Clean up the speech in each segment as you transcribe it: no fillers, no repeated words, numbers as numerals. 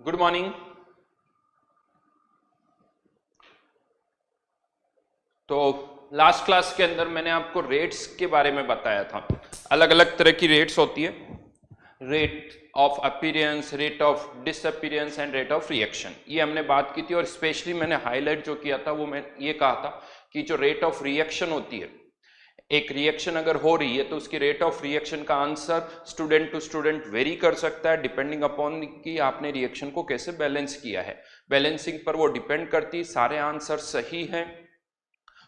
Good morning. तो last class के अंदर मैंने आपको रेट्स के बारे में बताया था। अलग अलग तरह की रेट्स होती है, rate of appearance, rate of disappearance and rate of reaction. ये हमने बात की थी और स्पेशली मैंने हाईलाइट जो किया था वो मैं ये कहा था कि जो रेट ऑफ रिएक्शन होती है, एक रिएक्शन अगर हो रही है तो उसकी रेट ऑफ रिएक्शन का answer student to student vary कर सकता है डिपेंडिंग अपॉन कि आपने रिएक्शन को कैसे बैलेंस किया है। बैलेंसिंग पर वो डिपेंड करती है, सारे आंसर सही हैं।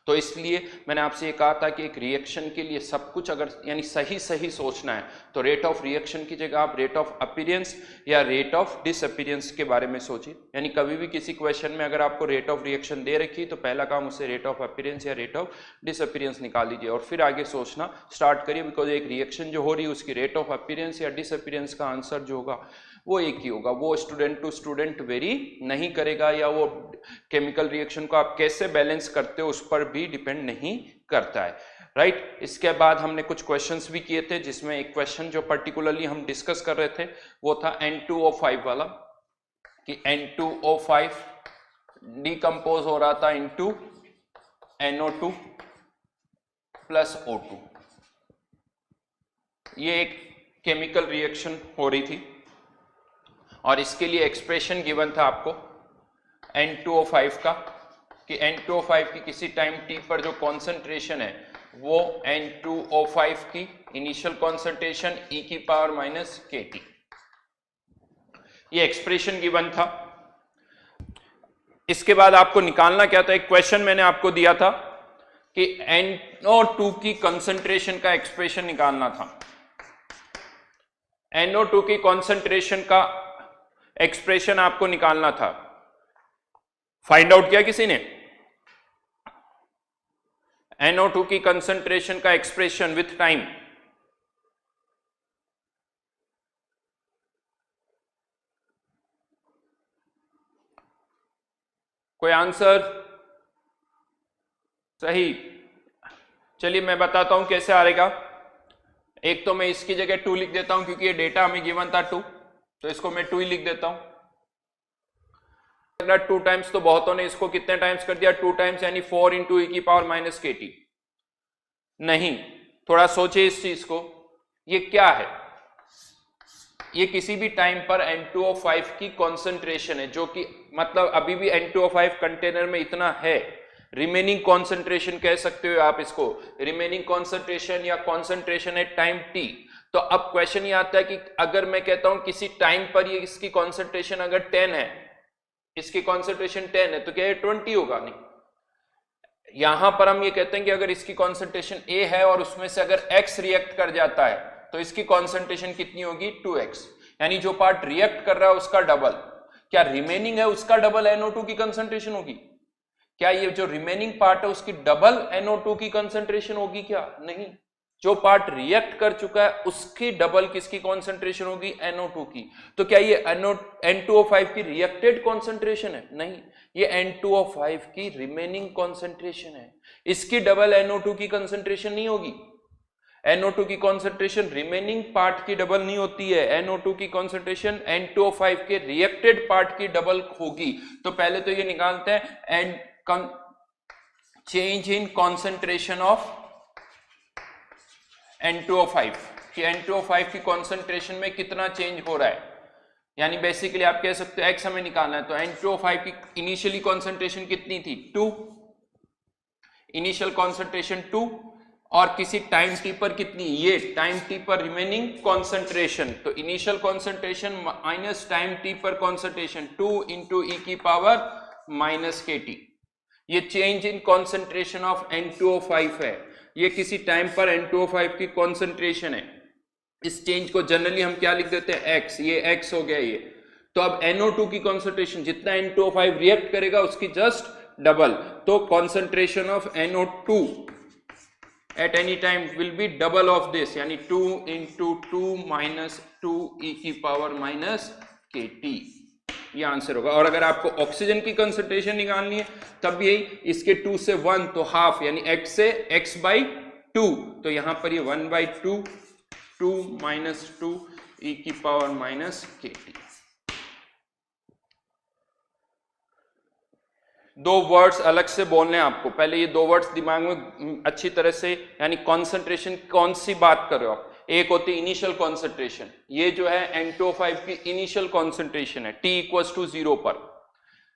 तो इसलिए मैंने आपसे ये कहा था कि एक रिएक्शन के लिए सब कुछ अगर यानी सही सही सोचना है तो रेट ऑफ रिएक्शन की जगह आप रेट ऑफ अपीयरेंस या रेट ऑफ डिसअपीयरेंस के बारे में सोचिए। यानी कभी भी किसी क्वेश्चन में अगर आपको रेट ऑफ रिएक्शन दे रखी तो पहला काम उससे रेट ऑफ अपीयरेंस या रेट ऑफ डिसअपीयरेंस निकाल लीजिए और फिर आगे सोचना स्टार्ट करिए। बिकॉज एक रिएक्शन जो हो रही है उसकी रेट ऑफ अपीयरेंस या डिसअपीयरेंस का आंसर जो होगा वो एक ही होगा, वो स्टूडेंट टू स्टूडेंट वेरी नहीं करेगा, या वो केमिकल रिएक्शन को आप कैसे बैलेंस करते हो उस पर भी डिपेंड नहीं करता है, राइट। इसके बाद हमने कुछ क्वेश्चंस भी किए थे जिसमें एक क्वेश्चन जो पर्टिकुलरली हम डिस्कस कर रहे थे वो था N2O5 वाला, कि N2O5 डिकम्पोज हो रहा था इनटू NO2 प्लस O2। ये एक केमिकल रिएक्शन हो रही थी और इसके लिए एक्सप्रेशन गिवन था आपको N2O5 का, कि N2O5 की किसी टाइम t पर जो कॉन्सेंट्रेशन है वो N2O5 की इनिशियल कॉन्सेंट्रेशन e की पावर माइनस kT, ये एक्सप्रेशन गिवन था। इसके बाद आपको निकालना क्या था, एक क्वेश्चन मैंने आपको दिया था कि NO2 की कॉन्सेंट्रेशन का एक्सप्रेशन निकालना था। NO2 की कॉन्सेंट्रेशन का एक्सप्रेशन आपको निकालना था। फाइंड आउट किया किसी ने? NO2 की कंसंट्रेशन का एक्सप्रेशन विथ टाइम। कोई आंसर? सही। चलिए मैं बताता हूं कैसे आएगा। एक तो मैं इसकी जगह 2 लिख देता हूं क्योंकि ये डेटा हमें गिवन था 2, तो इसको मैं 2 ही लिख देता हूं। 2 टाइम्स तो बहुतों ने इसको कितने टाइम्स कर दिया? 2 टाइम्स यानी 4 इंटू ई की पावर माइनस kT। नहीं, थोड़ा सोचिए इस चीज को, ये क्या है? ये किसी भी टाइम पर N2O5 की कॉन्सेंट्रेशन है, जो कि मतलब अभी भी N2O5 कंटेनर में इतना है, रिमेनिंग कॉन्सेंट्रेशन कह सकते हो आप इसको, रिमेनिंग कॉन्सेंट्रेशन या कॉन्सेंट्रेशन एट टाइम t। तो अब क्वेश्चन ये आता है कि अगर मैं कहता हूं किसी टाइम पर ये इसकी कॉन्सेंट्रेशन अगर 10 है, इसकी कॉन्सेंट्रेशन 10 है, तो क्या ये 20 होगा? नहीं। यहां पर हम ये कहते हैं कि अगर इसकी कॉन्सेंट्रेशन A है और उसमें से अगर X रिएक्ट कर जाता है तो इसकी कॉन्सेंट्रेशन कितनी होगी? 2x, यानी जो पार्ट रिएक्ट कर रहा है उसका डबल। क्या रिमेनिंग है उसका डबल NO2 की कंसंट्रेशन होगी? क्या ये जो रिमेनिंग पार्ट है उसकी डबल NO2 की कंसंट्रेशन होगी? क्या नहीं। जो पार्ट रिएक्ट कर चुका है उसकी डबल किसकी कॉन्सेंट्रेशन होगी? NO2 की। तो क्या ये N2O5 की रिएक्टेड कॉन्सेंट्रेशन है? नहीं, ये N2O5 की रिमेनिंग कॉन्सेंट्रेशन है। इसकी डबल NO2 की कंसेंट्रेशन नहीं होगी। NO2 की कॉन्सेंट्रेशन रिमेनिंग पार्ट की डबल नहीं होती है, NO2 की कॉन्सेंट्रेशन N2O5 के रिएक्टेड पार्ट की डबल होगी। तो पहले तो ये निकालते हैं change in concentration of N2O5, कि N2O5 की कॉन्सेंट्रेशन में कितना चेंज हो रहा है। यानी बेसिकली आप कह सकते हो X हमें निकालना है, तो N2O5 की इनिशियली कॉन्सेंट्रेशन कितनी थी? 2, इनिशियल कॉन्सेंट्रेशन 2, और किसी टाइम t पर कितनी? ये टाइम t पर रिमेनिंग कॉन्सेंट्रेशन, तो initial concentration minus time t पर कॉन्सेंट्रेशन 2 इंटू ई की पावर माइनस kT। ये change in concentration of N2O5 है, ये किसी टाइम पर N2O5 की कॉन्सेंट्रेशन है। इस चेंज को जनरली हम क्या लिख देते हैं? X, ये X हो गया ये। तो अब NO2 की कॉन्सेंट्रेशन जितना N2O5 रिएक्ट करेगा उसकी जस्ट डबल, तो concentration of NO2 at any time will be double of this, यानी 2 into 2 minus 2 e की पावर माइनस kT, ये आंसर होगा। और अगर आपको ऑक्सीजन की कंसंट्रेशन निकालनी है तब यही, इसके 2 से 1 तो हाफ, यानी x से x by 2, तो यहां पर ये 1 by 2, 2 minus 2 e की पावर माइनस kT। दो वर्ड्स अलग से बोलने हैं आपको, पहले ये दो वर्ड्स दिमाग में अच्छी तरह से, यानी कॉन्सेंट्रेशन कौन सी बात कर रहे हो आप। एक होती है इनिशियल कॉन्सेंट्रेशन, ये जो है N2O5 की इनिशियल कॉन्सेंट्रेशन है t इक्वल्स टू 0 पर।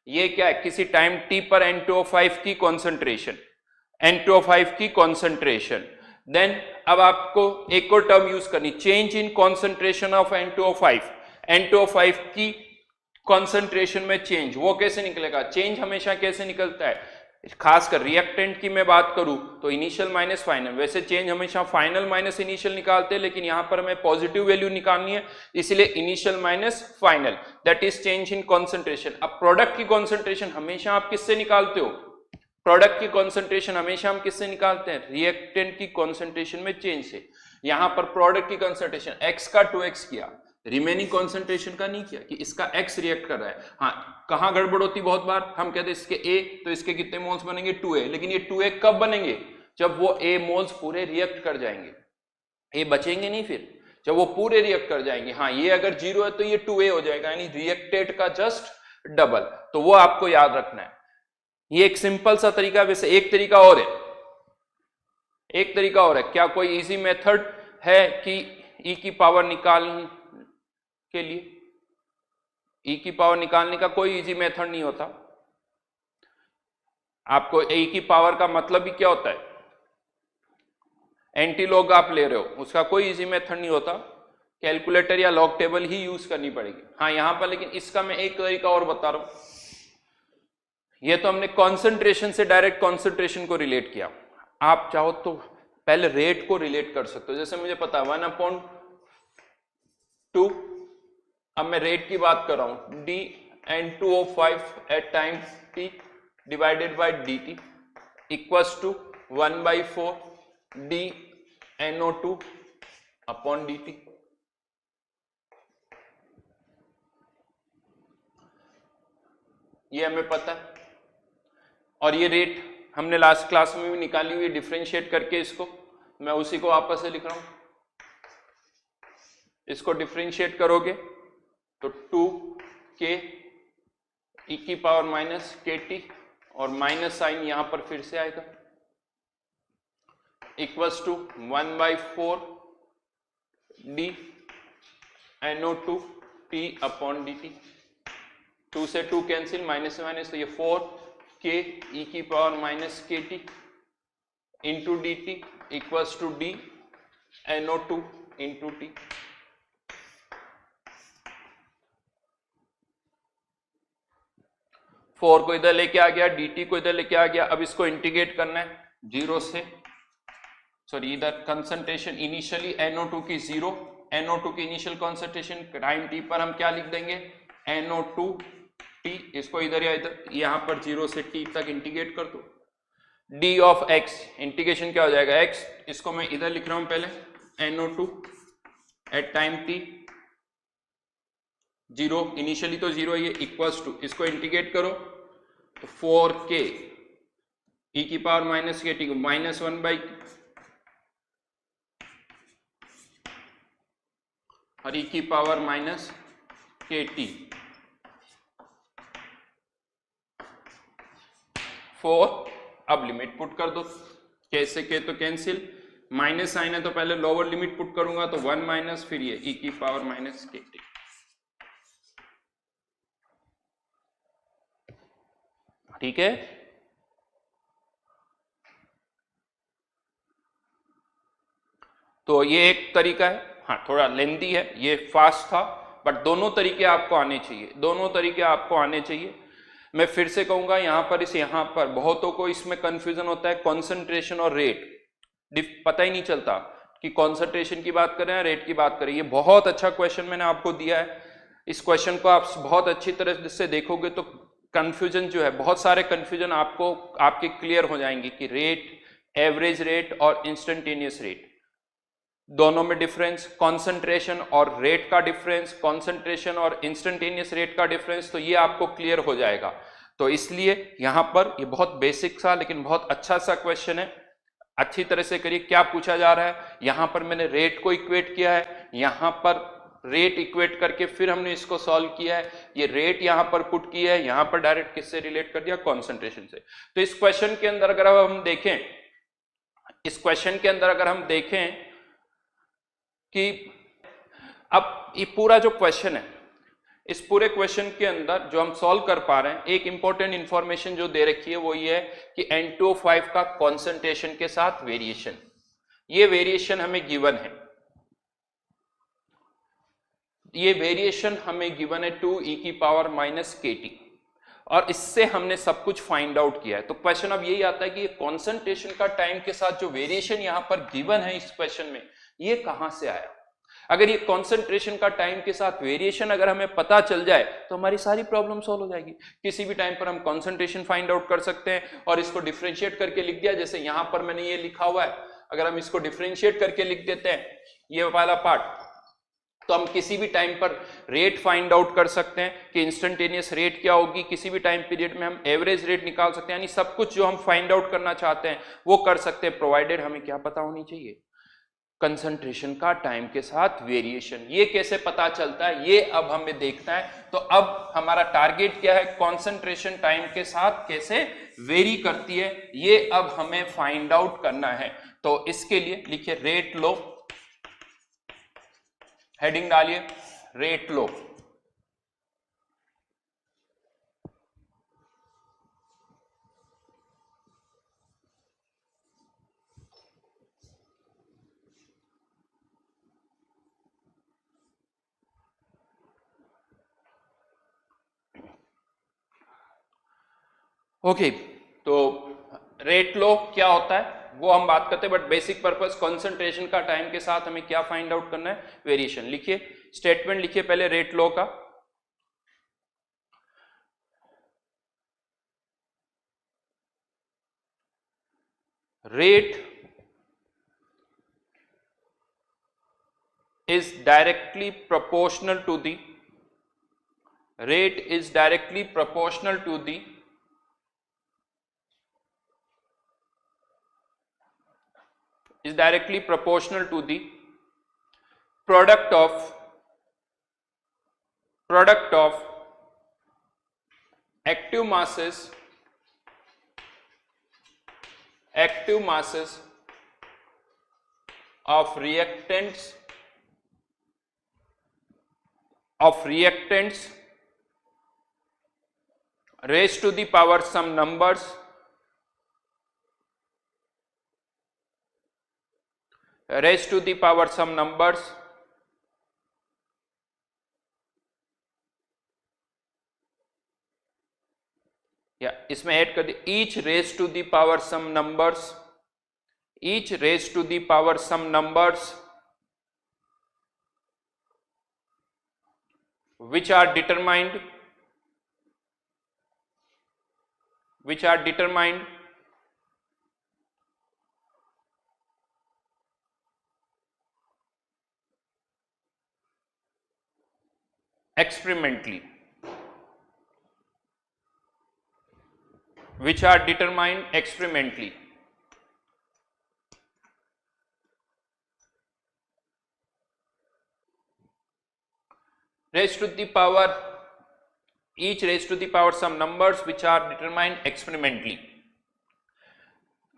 ये क्या है, किसी टाइम t पर N2O5 की कॉन्सेंट्रेशन, N2O5 की कॉन्सेंट्रेशन। देन अब आपको एक और टर्म यूज करनी, change in concentration of N2O5, N2O5 की कॉन्सेंट्रेशन में चेंज, वो कैसे निकलेगा, चेंज हमेशा कैसे निकलता है, खासकर रिएक्टेंट की मैं बात करूं तो इनिशियल माइनस फाइनल, वैसे चेंज हमेशा फाइनल माइनस इनिशियल निकालते हैं, लेकिन यहां पर हमें पॉजिटिव वैल्यू निकालनी है, इसलिए initial minus final, that is change in concentration. अब प्रोडक्ट की कॉन्सेंट्रेशन हमेशा आप किससे निकालते हो, प्रोडक्ट की कॉन्सेंट्रेशन हमेशा हम किससे निकालते हैं, रिएक्टेंट की कॉन्सेंट्रेशन में चेंज से। यहां पर प्रोडक्ट की कॉन्सेंट्रेशन x का 2x किया, रिमेनिंग कॉन्सेंट्रेशन का नहीं किया कि इसका x रिएक्ट कर रहा है। हाँ, कहां गड़बड़ होती बहुत बार, हम कहते हैं इसके a, तो इसके कितने मोल्स बनेंगे 2a, लेकिन ये 2a कब बनेंगे, जब वो a मोल्स पूरे रिएक्ट कर जाएंगे, a बचेंगे नहीं फिर, जब वो पूरे रिएक्ट कर जाएंगे। हाँ, ये अगर 0 है तो ये 2a हो जाएगा, यानी रिएक्टेड का जस्ट डबल, तो वो आपको याद रखना है। ये एक सिंपल सा तरीका, वैसे एक तरीका और है, एक तरीका और है, क्या कोई इजी मेथड है कि e की पावर निकालने के लिए, e की पावर निकालने का कोई इजी मेथड नहीं होता। आपको e की पावर का मतलब ही क्या होता है, एंटी लॉग आप ले रहे हो, उसका कोई इजी मेथड नहीं होता, कैलकुलेटर या लॉग टेबल ही यूज करनी पड़ेगी। हाँ, यहां पर लेकिन इसका मैं एक तरीका और बता रहा हूं, ये तो हमने कॉन्सेंट्रेशन से डायरेक्ट कॉन्सेंट्रेशन को रिलेट किया, आप चाहो तो पहले रेट को रिलेट कर सकते हो। जैसे मुझे पता 1/2, अब मैं रेट की बात कर रहा हूं, d N2O5 at time t divided by dt equals to 1/4 d NO2 upon dt। ये हमें पता है, और ये रेट हमने लास्ट क्लास में भी निकाली हुई, डिफरेंशिएट करके इसको मैं उसी को वापस से लिख रहा हूं। इसको डिफरेंशिएट करोगे तो 2k e की पावर माइनस kt, और माइनस साइन यहां पर फिर से आएगा, equals to 1/4 d NO2 t upon dt। 2 से 2 कैंसिल, माइनस से माइनस, तो ये 4k e की power minus kt into D T equals to D NO2 into T. Four को इधर लेके आ गया, dt को इधर लेके आ गया, अब इसको इंटीग्रेट करना है 0 से, सॉरी इधर कंसंट्रेशन इनिशियली NO2 की 0, NO2 की इनिशियल कंसंट्रेशन टाइम t पर हम क्या लिख देंगे NO2 t, इसको इधर या इधर यहां पर 0 से t तक इंटीग्रेट कर दो, d ऑफ x, इंटीग्रेशन क्या हो जाएगा x, इसको मैं इधर लिख रहा हूं पहले NO2 eight time t 0, initially तो 0 है ये, इक्वल्स टू, इसको इंटीग्रेट करो तो 4k e की पावर माइनस kt को माइनस 1/, और e की पावर माइनस kt 4। अब लिमिट पुट कर दो, कैसे के तो कैंसिल, माइनस साइन है तो पहले लोअर लिमिट पुट करूंगा तो 1 माइनस, फिर ये e की पावर माइनस kt। ठीक है, तो ये एक तरीका है, हाँ थोड़ा लेंथी है, ये फास्ट था, बट दोनों तरीके आपको आने चाहिए, दोनों तरीके आपको आने चाहिए। मैं फिर से कहूंगा, यहां पर बहुतों को इसमें कंफ्यूजन होता है, कॉन्सेंट्रेशन और रेट पता ही नहीं चलता कि कॉन्सेंट्रेशन की बात करें या रेट की बात करें। ये बहुत अच्छा क्वेश्चन मैंने आपको दिया है, इस क्वेश्चन को आप बहुत अच्छी तरह से देखोगे तो कंफ्यूजन जो है, बहुत सारे कंफ्यूजन आपको आपके क्लियर हो जाएंगे कि रेट, एवरेज रेट और इंस्टेंटेनियस रेट दोनों में डिफरेंस, कंसंट्रेशन और रेट का डिफरेंस, कंसंट्रेशन और इंस्टेंटेनियस रेट का डिफरेंस, तो ये आपको क्लियर हो जाएगा। तो इसलिए यहां पर ये बहुत बेसिक सा लेकिन बहुत अच्छा सा क्वेश्चन है, अच्छी तरह से करिए। क्या पूछा जा रहा है, यहां पर मैंने रेट को इक्वेट किया है, यहां पर रेट इक्वेट करके फिर हमने इसको सॉल्व किया है। ये रेट यहां पर पुट किया है, यहां पर डायरेक्ट किससे रिलेट कर दिया, कॉन्सेंट्रेशन से। तो इस क्वेश्चन के अंदर अगर हम देखें, इस क्वेश्चन के अंदर अगर हम देखें कि अब ये पूरा जो क्वेश्चन है, इस पूरे क्वेश्चन के अंदर जो हम सॉल्व कर पा रहे हैं, एक इंपॉर्टेंट इंफॉर्मेशन जो दे रखी है वो ये है कि N2O5 का कॉन्सेंट्रेशन के साथ वेरिएशन, ये वेरिएशन हमें गिवन है, ये वेरिएशन हमें गिवन है 2e⁻⁻kt, और इससे हमने सब कुछ फाइंड आउट किया है। तो क्वेश्चन अब यही आता है कि ये कॉन्सेंट्रेशन का टाइम के साथ जो वेरिएशन यहां पर गिवन है इस क्वेश्चन में, ये कहां से आया। अगर ये कॉन्सेंट्रेशन का टाइम के साथ वेरिएशन अगर हमें पता चल जाए तो हमारी सारी प्रॉब्लम सॉल्व हो जाएगी। किसी भी टाइम पर हम कॉन्सेंट्रेशन फाइंड आउट कर सकते हैं और इसको डिफरेंशिएट करके लिख दिया, जैसे यहां पर मैंने ये लिखा हुआ है, अगर हम इसको डिफरेंशिएट करके लिख देते हैं ये वाला पार्ट, तो हम किसी भी टाइम पर रेट फाइंड आउट कर सकते हैं कि इंस्टेंटेनियस रेट क्या होगी, किसी भी टाइम पीरियड में हम एवरेज रेट निकाल सकते हैं, यानी सब कुछ जो हम फाइंड आउट करना चाहते हैं वो कर सकते हैं, प्रोवाइडेड हमें क्या पता होनी चाहिए, कंसंट्रेशन का टाइम के साथ वेरिएशन। ये कैसे पता चलता है, ये अब हमें देखना है। तो अब हमारा टारगेट क्या है, कंसंट्रेशन टाइम के साथ कैसे वेरी करती है, ये अब हमें फाइंड आउट करना है। तो इसके लिए लिखिए रेट लो, हेडिंग डालिए रेट लो। ओके, तो रेट लो क्या होता है वो हम बात करते हैं, बट बेसिक पर्पस कंसंट्रेशन का टाइम के साथ हमें क्या फाइंड आउट करना है, वेरिएशन। लिखिए स्टेटमेंट, लिखिए पहले रेट लो का, rate is directly proportional to the rate is directly proportional to the product of active masses of reactants raised to the power some numbers या इसमें ऐड कर दी each raised to the power some numbers which are determined experimentally, each raised to the power some numbers which are determined experimentally।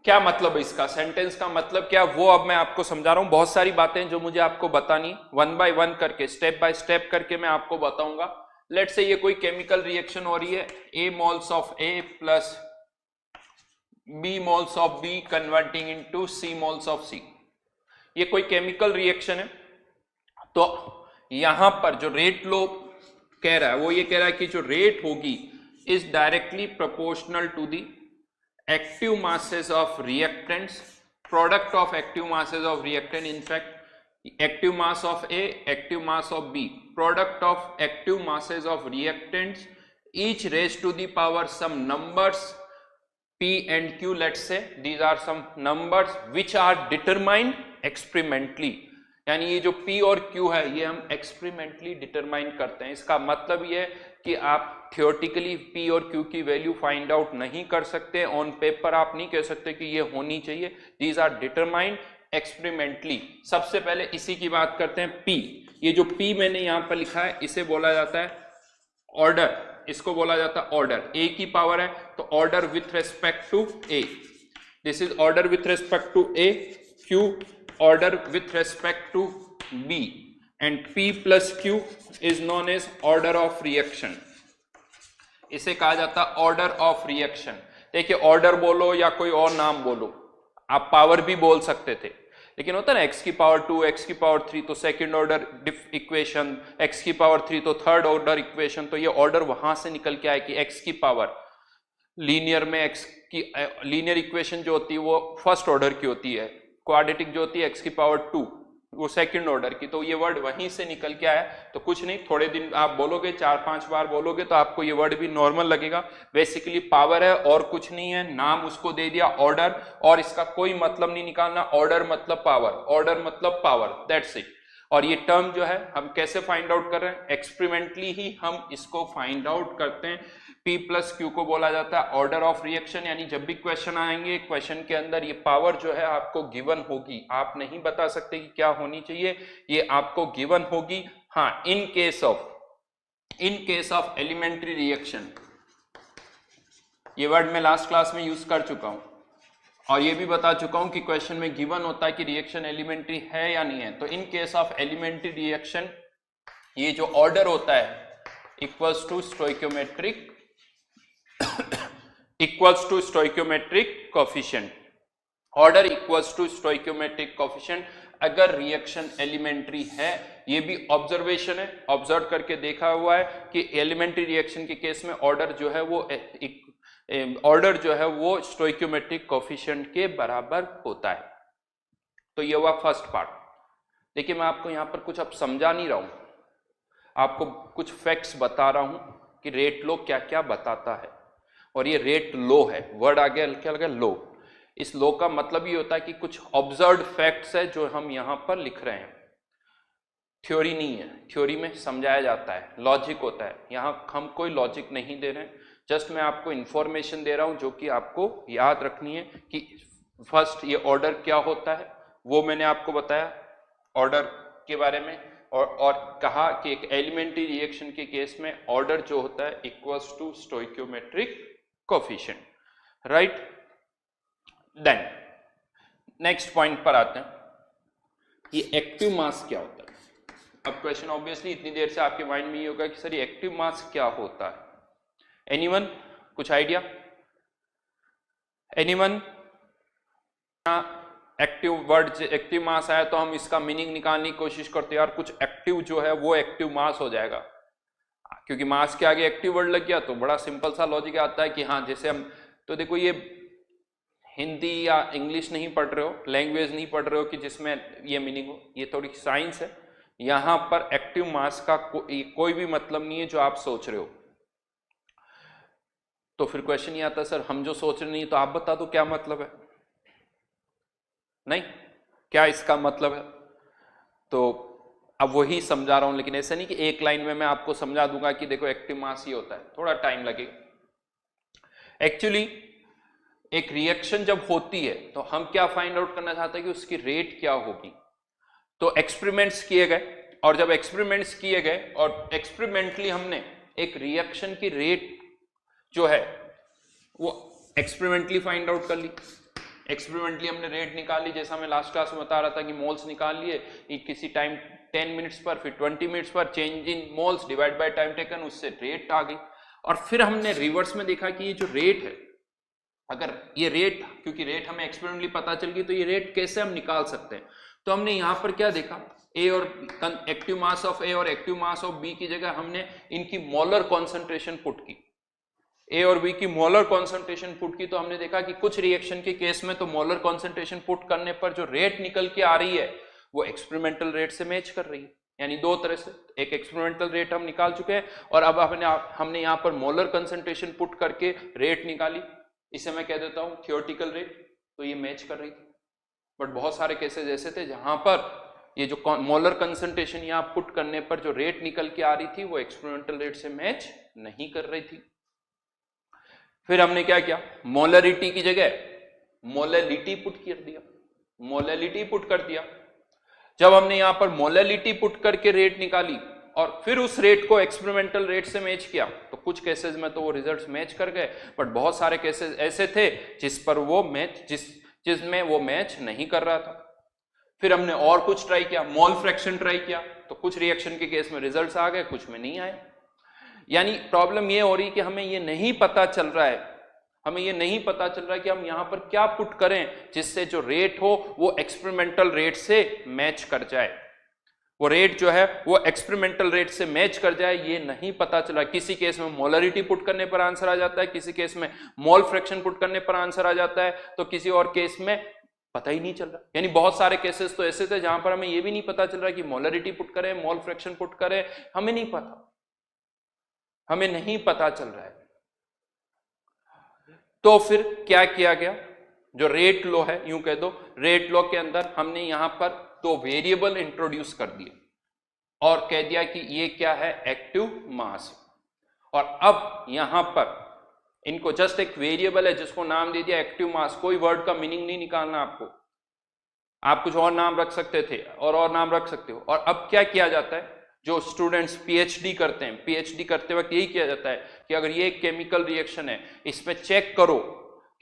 क्या मतलब है इसका, sentence का मतलब क्या, वो अब मैं आपको समझा रहा हूं। बहुत सारी बातें जो मुझे आपको बतानी, वन बाय वन करके, स्टेप बाय स्टेप करके मैं आपको बताऊंगा। लेट्स से ये कोई केमिकल रिएक्शन हो रही है, A moles of A plus B moles of B converting into C moles of C। ये कोई केमिकल रिएक्शन है। तो यहां पर जो रेट लो कह रहा है वो ये कह रहा है कि जो रेट होगी is directly proportional to the active masses of reactants, product of active masses of reactant, in fact active mass of A, active mass of B, product of active masses of reactants, each raised to the power some numbers P and Q, let's say these are some numbers which are determined experimentally। यानी ये जो P और Q है ये हम experimentally determine करते हैं। इसका मतलब ये है कि आप थियोरेटिकली P और Q की वैल्यू फाइंड आउट नहीं कर सकते, ऑन पेपर आप नहीं कह सकते कि ये होनी चाहिए। These are determined experimentally. सबसे पहले इसी की बात करते हैं P। ये जो P मैंने यहां पर लिखा है इसे बोला जाता है ऑर्डर, इसको बोला जाता है ऑर्डर। A की पावर है तो order with respect to A, this is order with respect to A, Q order with respect to B, and P plus Q is known as order of reaction. इसे कहा जाता है order of reaction. देखिए order बोलो या कोई और नाम बोलो, आप पावर भी बोल सकते थे, लेकिन होता है ना x की पावर 2, x की पावर 3 तो सेकंड ऑर्डर इक्वेशन, x की पावर 3 तो थर्ड ऑर्डर इक्वेशन। तो ये ऑर्डर वहां से निकल के आए कि x की पावर लीनियर में x की लीनियर इक्वेशन जो होती है वो फर्स्ट ऑर्डर की होती है, क्वाड्रेटिक जो होती है x की पावर 2 वो सेकंड ऑर्डर की। तो ये वर्ड वहीं से निकल के आया। तो कुछ नहीं, थोड़े दिन आप बोलोगे, 4-5 बार बोलोगे तो आपको ये वर्ड भी नॉर्मल लगेगा। बेसिकली पावर है और कुछ नहीं है, नाम उसको दे दिया ऑर्डर, और इसका कोई मतलब नहीं निकालना, ऑर्डर मतलब पावर, ऑर्डर मतलब पावर, दैट्स इट। और ये टर्म जो है हम कैसे फाइंड आउट कर रहे हैं, एक्सपेरिमेंटली ही हम इसको फाइंड आउट करते हैं। P प्लस Q को बोला जाता है ऑर्डर ऑफ रिएक्शन, यानी जब भी क्वेश्चन आएंगे, क्वेश्चन के अंदर ये पावर जो है आपको गिवन होगी, आप नहीं बता सकते कि क्या होनी चाहिए, ये आपको गिवन होगी। हाँ, in case of elementary reaction, ये वर्ड मैं लास्ट क्लास में यूज कर चुका हूं और ये भी बता चुका हूं कि क्वेश्चन में गिवन होता है कि रिएक्शन एलिमेंट्री है या नहीं है। तो in case of elementary reaction ये जो ऑर्डर होता है equals to stoichiometric coefficient, order equals to stoichiometric coefficient अगर रिएक्शन एलिमेंट्री है। ये भी ऑब्जर्वेशन है, ऑब्जर्व करके देखा हुआ है कि एलिमेंट्री रिएक्शन के केस में ऑर्डर जो है वो स्टोइकियोमेट्रिक कोफिशिएंट के बराबर होता है। तो ये हुआ फर्स्ट पार्ट। देखिए मैं आपको यहां पर कुछ अब समझा नहीं रहा हूं, आपको कुछ फैक्ट्स बता रहा हूं कि रेट लो क्या क्या बताता है। और ये रेट लो है, वर्ड आ गया, क्या लगा, लो। इस लो का मतलब ये होता है कि कुछ ऑब्जर्व्ड फैक्ट्स है जो हम यहां पर लिख रहे हैं, थ्योरी नहीं है। थ्योरी में समझाया जाता है, लॉजिक होता है, यहां हम कोई लॉजिक नहीं दे रहे हैं, जस्ट मैं आपको इंफॉर्मेशन दे रहा हूं जो कि आपको याद रखनी है कि फर्स्ट ये ऑर्डर क्या होता है वो मैंने आपको बताया ऑर्डर के बारे में, और कहा कि एक एलिमेंट्री रिएक्शन के केस में ऑर्डर जो होता है equals to stoichiometric coefficient, right. Then next point पर आते हैं, ये एक्टिव मास क्या होता है। अब क्वेश्चन ऑब्वियसली इतनी देर से आपके माइंड में ये होगा कि सर ये एक्टिव मास क्या होता है। एनीवन, कुछ idea? Anyone? Active word, active mass आया तो हम इसका मीनिंग निकालने की कोशिश करते हैं, यार कुछ एक्टिव जो है वो एक्टिव मास हो जाएगा, क्योंकि मास के आगे एक्टिव वर्ड लग गया तो बड़ा सिंपल सा लॉजिक आता है कि हाँ जैसे हम, तो देखो ये हिंदी या इंग्लिश नहीं पढ़ रहे हो, लैंग्वेज नहीं पढ़ रहे हो कि जिसमें ये मीनिंग हो, ये थोड़ी साइंस है। यहां पर एक्टिव मास का कोई भी मतलब नहीं है जो आप सोच रहे हो। तो फिर क्वेश्चन ये आता है सर हम जो सोच रहे नहीं तो आप बता दो क्या मतलब है, नहीं क्या इसका मतलब है। तो अब वही समझा रहा हूं, लेकिन ऐसा नहीं कि एक लाइन में मैं आपको समझा दूंगा कि देखो एक्टिव मास ही होता है, थोड़ा टाइम लगेगा। एक्चुअली एक रिएक्शन जब होती है तो हम क्या फाइंड आउट करना चाहते हैं कि उसकी रेट क्या होगी। तो एक्सपेरिमेंट्स किए गए, और जब एक्सपेरिमेंट्स किए गए और एक्सपेरिमेंटली हमने एक रिएक्शन की रेट जो है वो एक्सपेरिमेंटली फाइंड आउट कर ली। एक्सपेरिमेंटली हमने रेट निकाली, जैसा मैं लास्ट क्लास में बता रहा था कि मोल्स निकाल लिए किसी टाइम 10 मिनट्स पर, फिर 20 मिनट्स पर, change in moles divide by time taken, उससे रेट आ गई। और फिर हमने रिवर्स में देखा कि ये जो रेट है, अगर ये रेट, क्योंकि रेट हमें एक्सपेरिमेंटली पता चल गई तो ये रेट कैसे हम निकाल सकते हैं। तो हमने यहां पर क्या देखा, ए और एक्टिव मास ऑफ ए और एक्टिव मास ऑफ बी की जगह हमने इनकी मोलर कॉन्सेंट्रेशन पुट की, ए और बी की मोलर कॉन्सेंट्रेशन पुट की। तो हमने देखा कि कुछ रिएक्शन के केस में तो मोलर कॉन्सेंट्रेशन पुट करने पर जो रेट निकल के आ रही है वो एक्सपेरिमेंटल रेट से मैच कर रही है। यानी दो तरह से, एक एक्सपेरिमेंटल रेट हम निकाल चुके हैं और अब हमने यहाँ पर मोलर कंसंट्रेशन पुट करके रेट निकाली, इसे मैं कह देता हूँ थियोरेटिकल रेट। तो ये मैच कर रही थी। बट बहुत सारे केसेस ऐसे थे जहां पर ये जो मोलर कंसंट्रेशन यहाँ पुट करने पर जो रेट निकल के आ रही थी वो एक्सपेरिमेंटल रेट से मैच नहीं कर रही थी। फिर हमने क्या किया, मोलरिटी की जगह मोलैलिटी पुट कर दिया, मोलैलिटी पुट कर दिया। जब हमने यहां पर मोलैलिटी पुट करके रेट निकाली और फिर उस रेट को एक्सपेरिमेंटल रेट से मैच किया, तो कुछ केसेस में तो वो रिजल्ट्स मैच कर गए, बट बहुत सारे केसेस ऐसे थे जिस पर वो मैच जिसमें वो मैच नहीं कर रहा था। फिर हमने और कुछ ट्राई किया, मोल फ्रैक्शन ट्राई किया, तो कुछ रिएक्शन के केस में रिजल्ट्स आ गए, कुछ में नहीं आए। यानी प्रॉब्लम ये हो रही कि हमें ये नहीं पता चल रहा है, हमें ये नहीं पता चल रहा है कि हम यहां पर क्या पुट करें जिससे जो रेट हो वो एक्सपेरिमेंटल रेट से मैच कर जाए, वो रेट जो है वो एक्सपेरिमेंटल रेट से मैच कर जाए, ये नहीं पता चला। किसी केस में मोलरिटी पुट करने पर आंसर आ जाता है, किसी केस में मोल फ्रैक्शन पुट करने पर आंसर आ जाता है, तो किसी और केस में पता ही नहीं चल रहा। यानी बहुत सारे केसेस तो ऐसे थे जहां पर हमें ये भी नहीं पता चल रहा कि मोलरिटी पुट करें, मोल फ्रैक्शन पुट करें, हमें नहीं पता, हमें नहीं पता चल रहा है। तो फिर क्या किया गया, जो रेट लॉ है, यूं कह दो रेट लॉ के अंदर हमने यहां पर दो वेरिएबल इंट्रोड्यूस कर दिए और कह दिया कि ये क्या है, एक्टिव मास। और अब यहां पर इनको जस्ट एक वेरिएबल है जिसको नाम दे दिया एक्टिव मास। कोई वर्ड का मीनिंग नहीं निकालना आपको, आप कुछ और नाम रख सकते थे और नाम रख सकते हो। और अब क्या किया जाता है, जो स्टूडेंट्स पीएचडी करते हैं, पीएचडी करते वक्त यही किया जाता है कि अगर ये एक केमिकल रिएक्शन है, इसमें चेक करो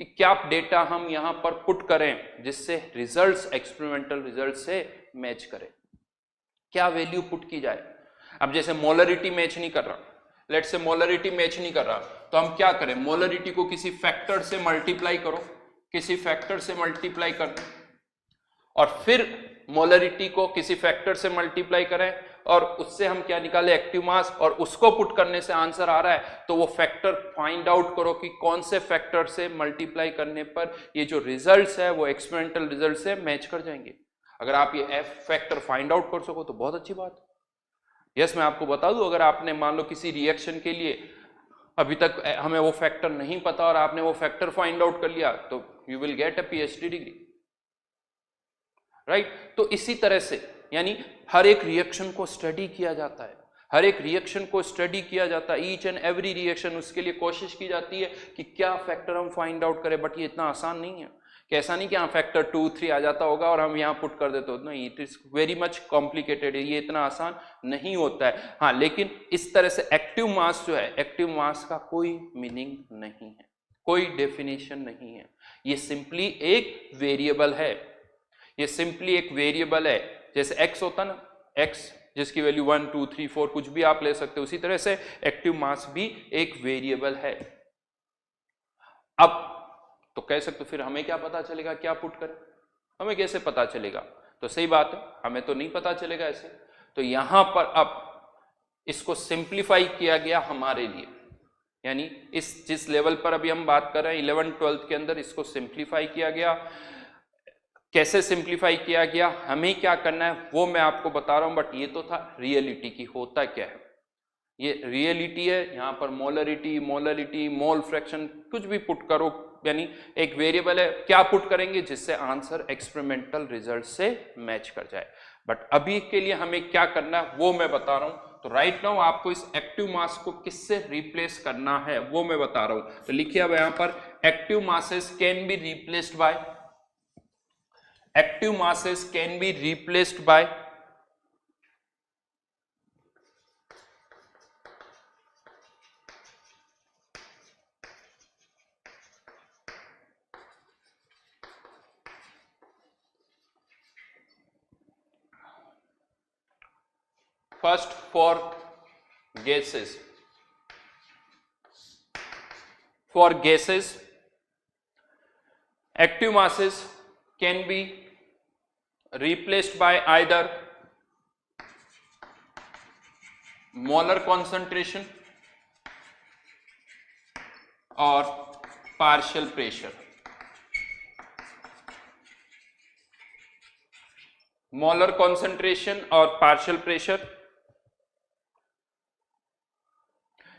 कि क्या डेटा हम यहां पर पुट करें जिससे रिजल्ट्स एक्सपेरिमेंटल रिजल्ट से मैच करें, क्या वैल्यू पुट की जाए। अब जैसे मोलरिटी मैच नहीं कर रहा, लेट से मोलरिटी मैच नहीं कर रहा, तो हम क्या करें, मोलरिटी को किसी फैक्टर से मल्टीप्लाई करो, किसी फैक्टर से मल्टीप्लाई कर दो, और फिर मोलरिटी को किसी फैक्टर से मल्टीप्लाई करें और उससे हम क्या निकाले, एक्टिव मास, और उसको पुट करने से आंसर आ रहा है, तो वो फैक्टर फाइंड आउट करो कि कौन से फैक्टर से मल्टीप्लाई करने पर ये जो रिजल्ट्स है वो एक्सपेरिमेंटल रिजल्ट से मैच कर जाएंगे। अगर आप ये एफ फैक्टर फाइंड आउट कर सको तो बहुत अच्छी बात है। यस, मैं आपको बता दूं, अगर आपने मान लो किसी रिएक्शन के लिए अभी तक हमें वो फैक्टर नहीं पता और आपने वो फैक्टर फाइंड आउट कर लिया, तो you will get a PhD degree, right. तो इसी तरह से यानी हर एक रिएक्शन को स्टडी किया जाता है, हर एक रिएक्शन को स्टडी किया जाता है, ईच एंड एवरी रिएक्शन, उसके लिए कोशिश की जाती है कि क्या फैक्टर हम फाइंड आउट करें। बट ये इतना आसान नहीं है कि ऐसा नहीं कि हाँ फैक्टर 2, 3 आ जाता होगा और हम यहाँ पुट कर देते हो, नहीं, it is very much complicated है, ये इतना आसान नहीं होता है। हाँ, लेकिन इस तरह से एक्टिव मास जो है, एक्टिव मास का कोई मीनिंग नहीं है, कोई डेफिनेशन नहीं है, ये सिंपली एक वेरिएबल है, ये सिंपली एक वेरिएबल है। जैसे x होता ना, x जिसकी वैल्यू 1, 2, 3, 4 कुछ भी आप ले सकते हो, उसी तरह से एक्टिव मास भी एक वेरिएबल है। अब तो कह सकते हो फिर हमें क्या पता चलेगा, क्या पुट करें, हमें कैसे पता चलेगा, तो सही बात है, हमें तो नहीं पता चलेगा ऐसे। तो यहां पर अब इसको सिंप्लीफाई किया गया हमारे लिए, यानी इस जिस लेवल पर अभी हम बात कर रहे हैं 11th 12th के अंदर, इसको सिंप्लीफाई किया गया। कैसे सिंप्लीफाई किया गया, हमें क्या करना है वो मैं आपको बता रहा हूं, बट ये तो था रियलिटी की होता क्या है, ये रियलिटी है। यहां पर मोलरिटी, मोलरिटी, मोल फ्रैक्शन कुछ भी पुट करो, यानी एक वेरिएबल है, क्या पुट करेंगे जिससे आंसर एक्सपेरिमेंटल रिजल्ट से मैच कर जाए। बट अभी के लिए हमें क्या करना है वो मैं बता रहा हूं। तो राइट नाउ आपको इस एक्टिव मास को किससे रिप्लेस करना है वो मैं बता रहा हूं। तो लिखिए अब यहां पर active masses can be replaced by, active masses can be replaced by first for gases. For gases, active masses can be replaced by either molar concentration or partial pressure. Molar concentration और partial pressure,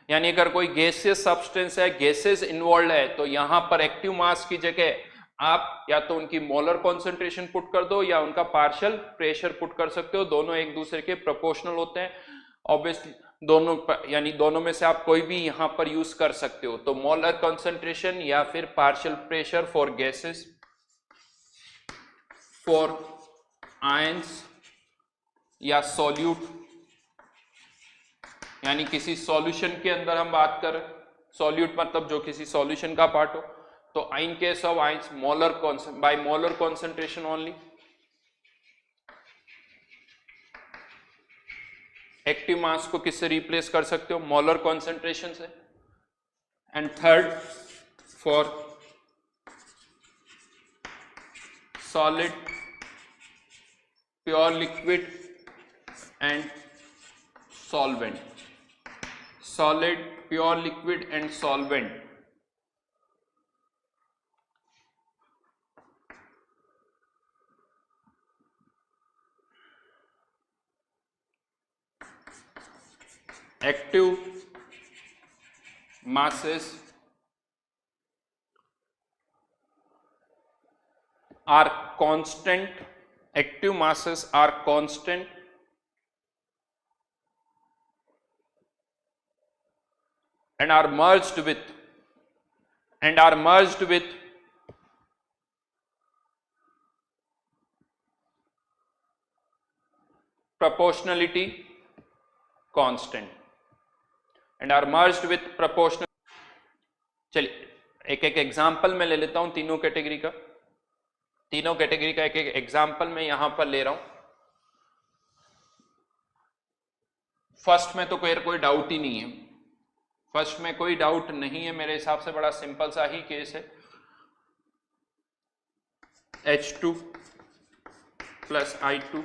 यानी अगर कोई gaseous substance है, gases involve है, तो यहां पर active mass की जगह आप या तो उनकी मोलर कॉन्सेंट्रेशन पुट कर दो या उनका पार्शियल प्रेशर पुट कर सकते हो, दोनों एक दूसरे के प्रोपोर्शनल होते हैं ऑब्वियसली, दोनों यानी दोनों में से आप कोई भी यहां पर यूज कर सकते हो। तो मोलर कॉन्सेंट्रेशन या फिर partial pressure for gases, for ions या सॉल्यूट, यानी किसी सॉल्यूशन के अंदर हम बात कर, सॉल्यूट मतलब जो किसी सॉल्यूशन का पार्ट हो, तो in case of ions molar by molar concentration only, active mass को किससे रिप्लेस कर सकते हो, मोलर कॉन्सेंट्रेशन से। And third for solid, pure liquid and solvent, solid, pure liquid and solvent. Active masses are constant, active masses are constant and are merged with proportionality constant and are merged with proportional। चलिए एक एक example मैं ले लेता हूं तीनों category का, तीनों कैटेगरी का एक एक एग्जाम्पल मैं यहां पर ले रहा हूं। फर्स्ट में तो कोई डाउट ही नहीं है, फर्स्ट में कोई डाउट नहीं है, मेरे हिसाब से बड़ा सिंपल सा ही केस है। H2 plus I2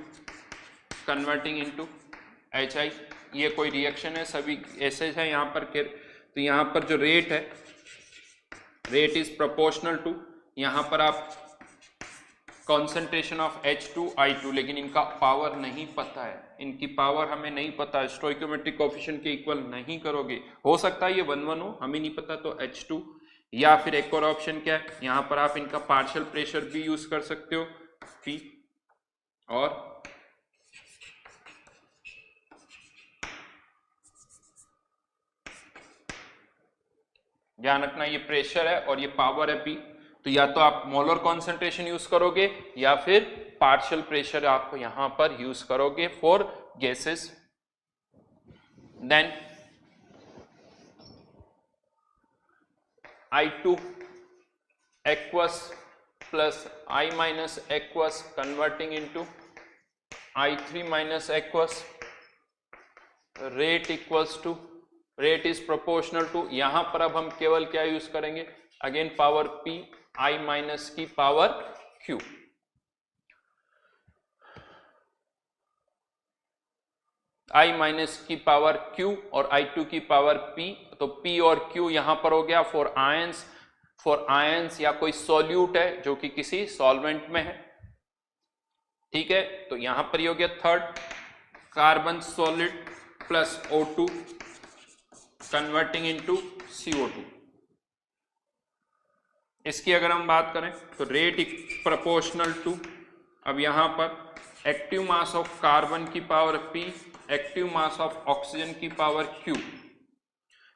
converting into HI, ये कोई रिएक्शन है, सभी ऐसे है यहाँ पर। तो यहाँ पर जो रेट है, रेट इज प्रोपोर्शनल टू, यहाँ पर आप कॉन्सेंट्रेशन ऑफ H2I2, लेकिन इनका पावर नहीं पता है, इनकी पावर हमें नहीं पता है, स्टोइकोमेट्रिक कोएफिशिएंट के इक्वल नहीं करोगे, हो सकता है ये 1-1 हो, हमें नहीं पता, तो H2। या फिर एक और ऑप्शन क्या है, यहाँ पर आप इनका पार्शियल प्रेशर भी यूज कर सकते हो, P, और ध्यान रखना ये प्रेशर है और ये पावर है P, तो या तो आप मोलर कॉन्सेंट्रेशन यूज करोगे या फिर पार्शियल प्रेशर आप यहां पर यूज करोगे for gases. Then I2 aqueous plus I minus aqueous converting into I3 minus aqueous, rate equals to, rate is proportional to, यहां पर अब हम केवल क्या यूज करेंगे, again power P, I minus की पावर Q। I माइनस की power Q और I2 की पावर P, तो P और Q यहां पर हो गया फॉर आयंस या कोई सॉल्यूट है जो कि किसी सॉल्वेंट में है, ठीक है। तो यहां पर ही हो गया third, carbon solid plus O2 converting into CO2। इसकी अगर हम बात करें तो रेट प्रोपोर्शनल टू, अब यहां पर एक्टिव मास ऑफ कार्बन की power P, active mass of oxygen की पावर Q,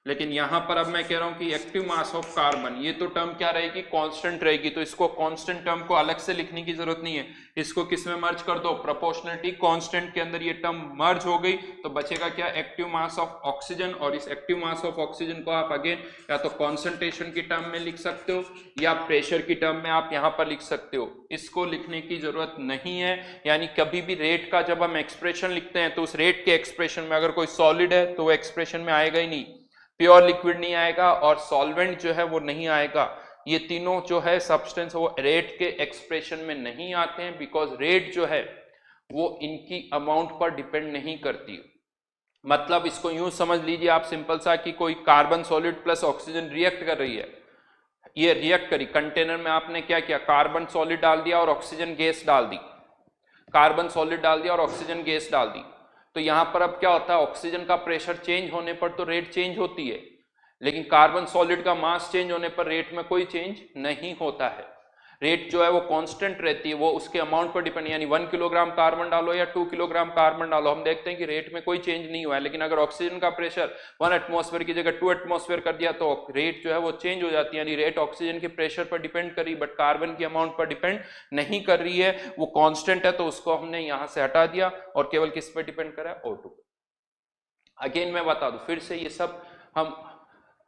लेकिन यहां पर अब मैं कह रहा हूं कि एक्टिव मास ऑफ कार्बन, ये तो टर्म क्या रहेगी, कांस्टेंट रहेगी, तो इसको कांस्टेंट टर्म को अलग से लिखने की जरूरत नहीं है, इसको किस में मर्ज कर दो, प्रोपोर्शनलिटी कांस्टेंट के अंदर ये टर्म मर्ज हो गई, तो बचेगा क्या, एक्टिव मास ऑफ ऑक्सीजन, और इस एक्टिव मास ऑफ ऑक्सीजन को आप अगेन या तो कॉन्सेंट्रेशन की टर्म में लिख सकते हो या प्रेशर की टर्म में आप यहां पर लिख सकते हो, इसको लिखने की जरूरत नहीं है। यानी कभी भी रेट का जब हम एक्सप्रेशन लिखते हैं तो उस रेट के एक्सप्रेशन में अगर कोई सॉलिड है तो वो एक्सप्रेशन में आएगा ही नहीं, प्योर लिक्विड नहीं आएगा और सॉल्वेंट जो है वो नहीं आएगा, ये तीनों जो है सब्सटेंस वो रेट के एक्सप्रेशन में नहीं आते हैं, बिकॉज रेट जो है वो इनकी अमाउंट पर डिपेंड नहीं करती। मतलब इसको यूं समझ लीजिए आप सिंपल सा कि कोई carbon solid plus oxygen react कर रही है, ये रिएक्ट करी, कंटेनर में आपने क्या किया, कार्बन सॉलिड डाल दिया और ऑक्सीजन गैस डाल दी, कार्बन सॉलिड डाल दिया और ऑक्सीजन गैस डाल दी, तो यहां पर अब क्या होता है, ऑक्सीजन का प्रेशर चेंज होने पर तो रेट चेंज होती है, लेकिन कार्बन सॉलिड का मास चेंज होने पर रेट में कोई चेंज नहीं होता है। रेट जो है वो कांस्टेंट रहती है, वो उसके अमाउंट पर डिपेंड, यानी 1 किलोग्राम कार्बन डालो या 2 किलोग्राम कार्बन डालो, हम देखते हैं कि रेट में कोई चेंज नहीं हुआ है। लेकिन अगर ऑक्सीजन का प्रेशर 1 एटमॉस्फेयर की जगह 2 एटमॉस्फेयर कर दिया तो रेट जो है वो चेंज हो जाती है, यानी रेट ऑक्सीजन के प्रेशर पर डिपेंड कर रही है बट कार्बन की अमाउंट पर डिपेंड नहीं कर रही है, वो कांस्टेंट है, तो उसको हमने यहां से हटा दिया और केवल किस पर डिपेंड करा है, O2। अगेन मैं बता दूं फिर से, ये सब हम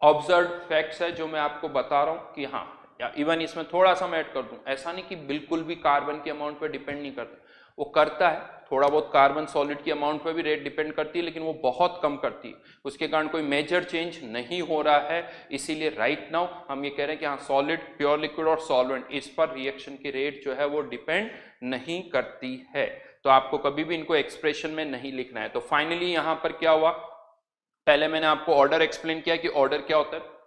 ऑब्जर्व फैक्ट्स है जो मैं आपको बता रहा हूं कि हाँ, या इवन इसमें थोड़ा सा मैं ऐड कर दूं, ऐसा नहीं कि बिल्कुल भी कार्बन के अमाउंट पर डिपेंड नहीं करता, वो करता है थोड़ा बहुत, कार्बन सॉलिड की अमाउंट पर भी रेट डिपेंड करती है लेकिन वो बहुत कम करती है, उसके कारण कोई मेजर चेंज नहीं हो रहा है। इसीलिए राइट नाउ हम ये कह रहे हैं कि हाँ, सॉलिड, प्योर लिक्विड और सॉल्वेंट, इस पर रिएक्शन की रेट जो है वो डिपेंड नहीं करती है, तो आपको कभी भी इनको एक्सप्रेशन में नहीं लिखना है। तो फाइनली यहां पर क्या हुआ, पहले मैंने आपको ऑर्डर एक्सप्लेन किया कि ऑर्डर क्या होता है,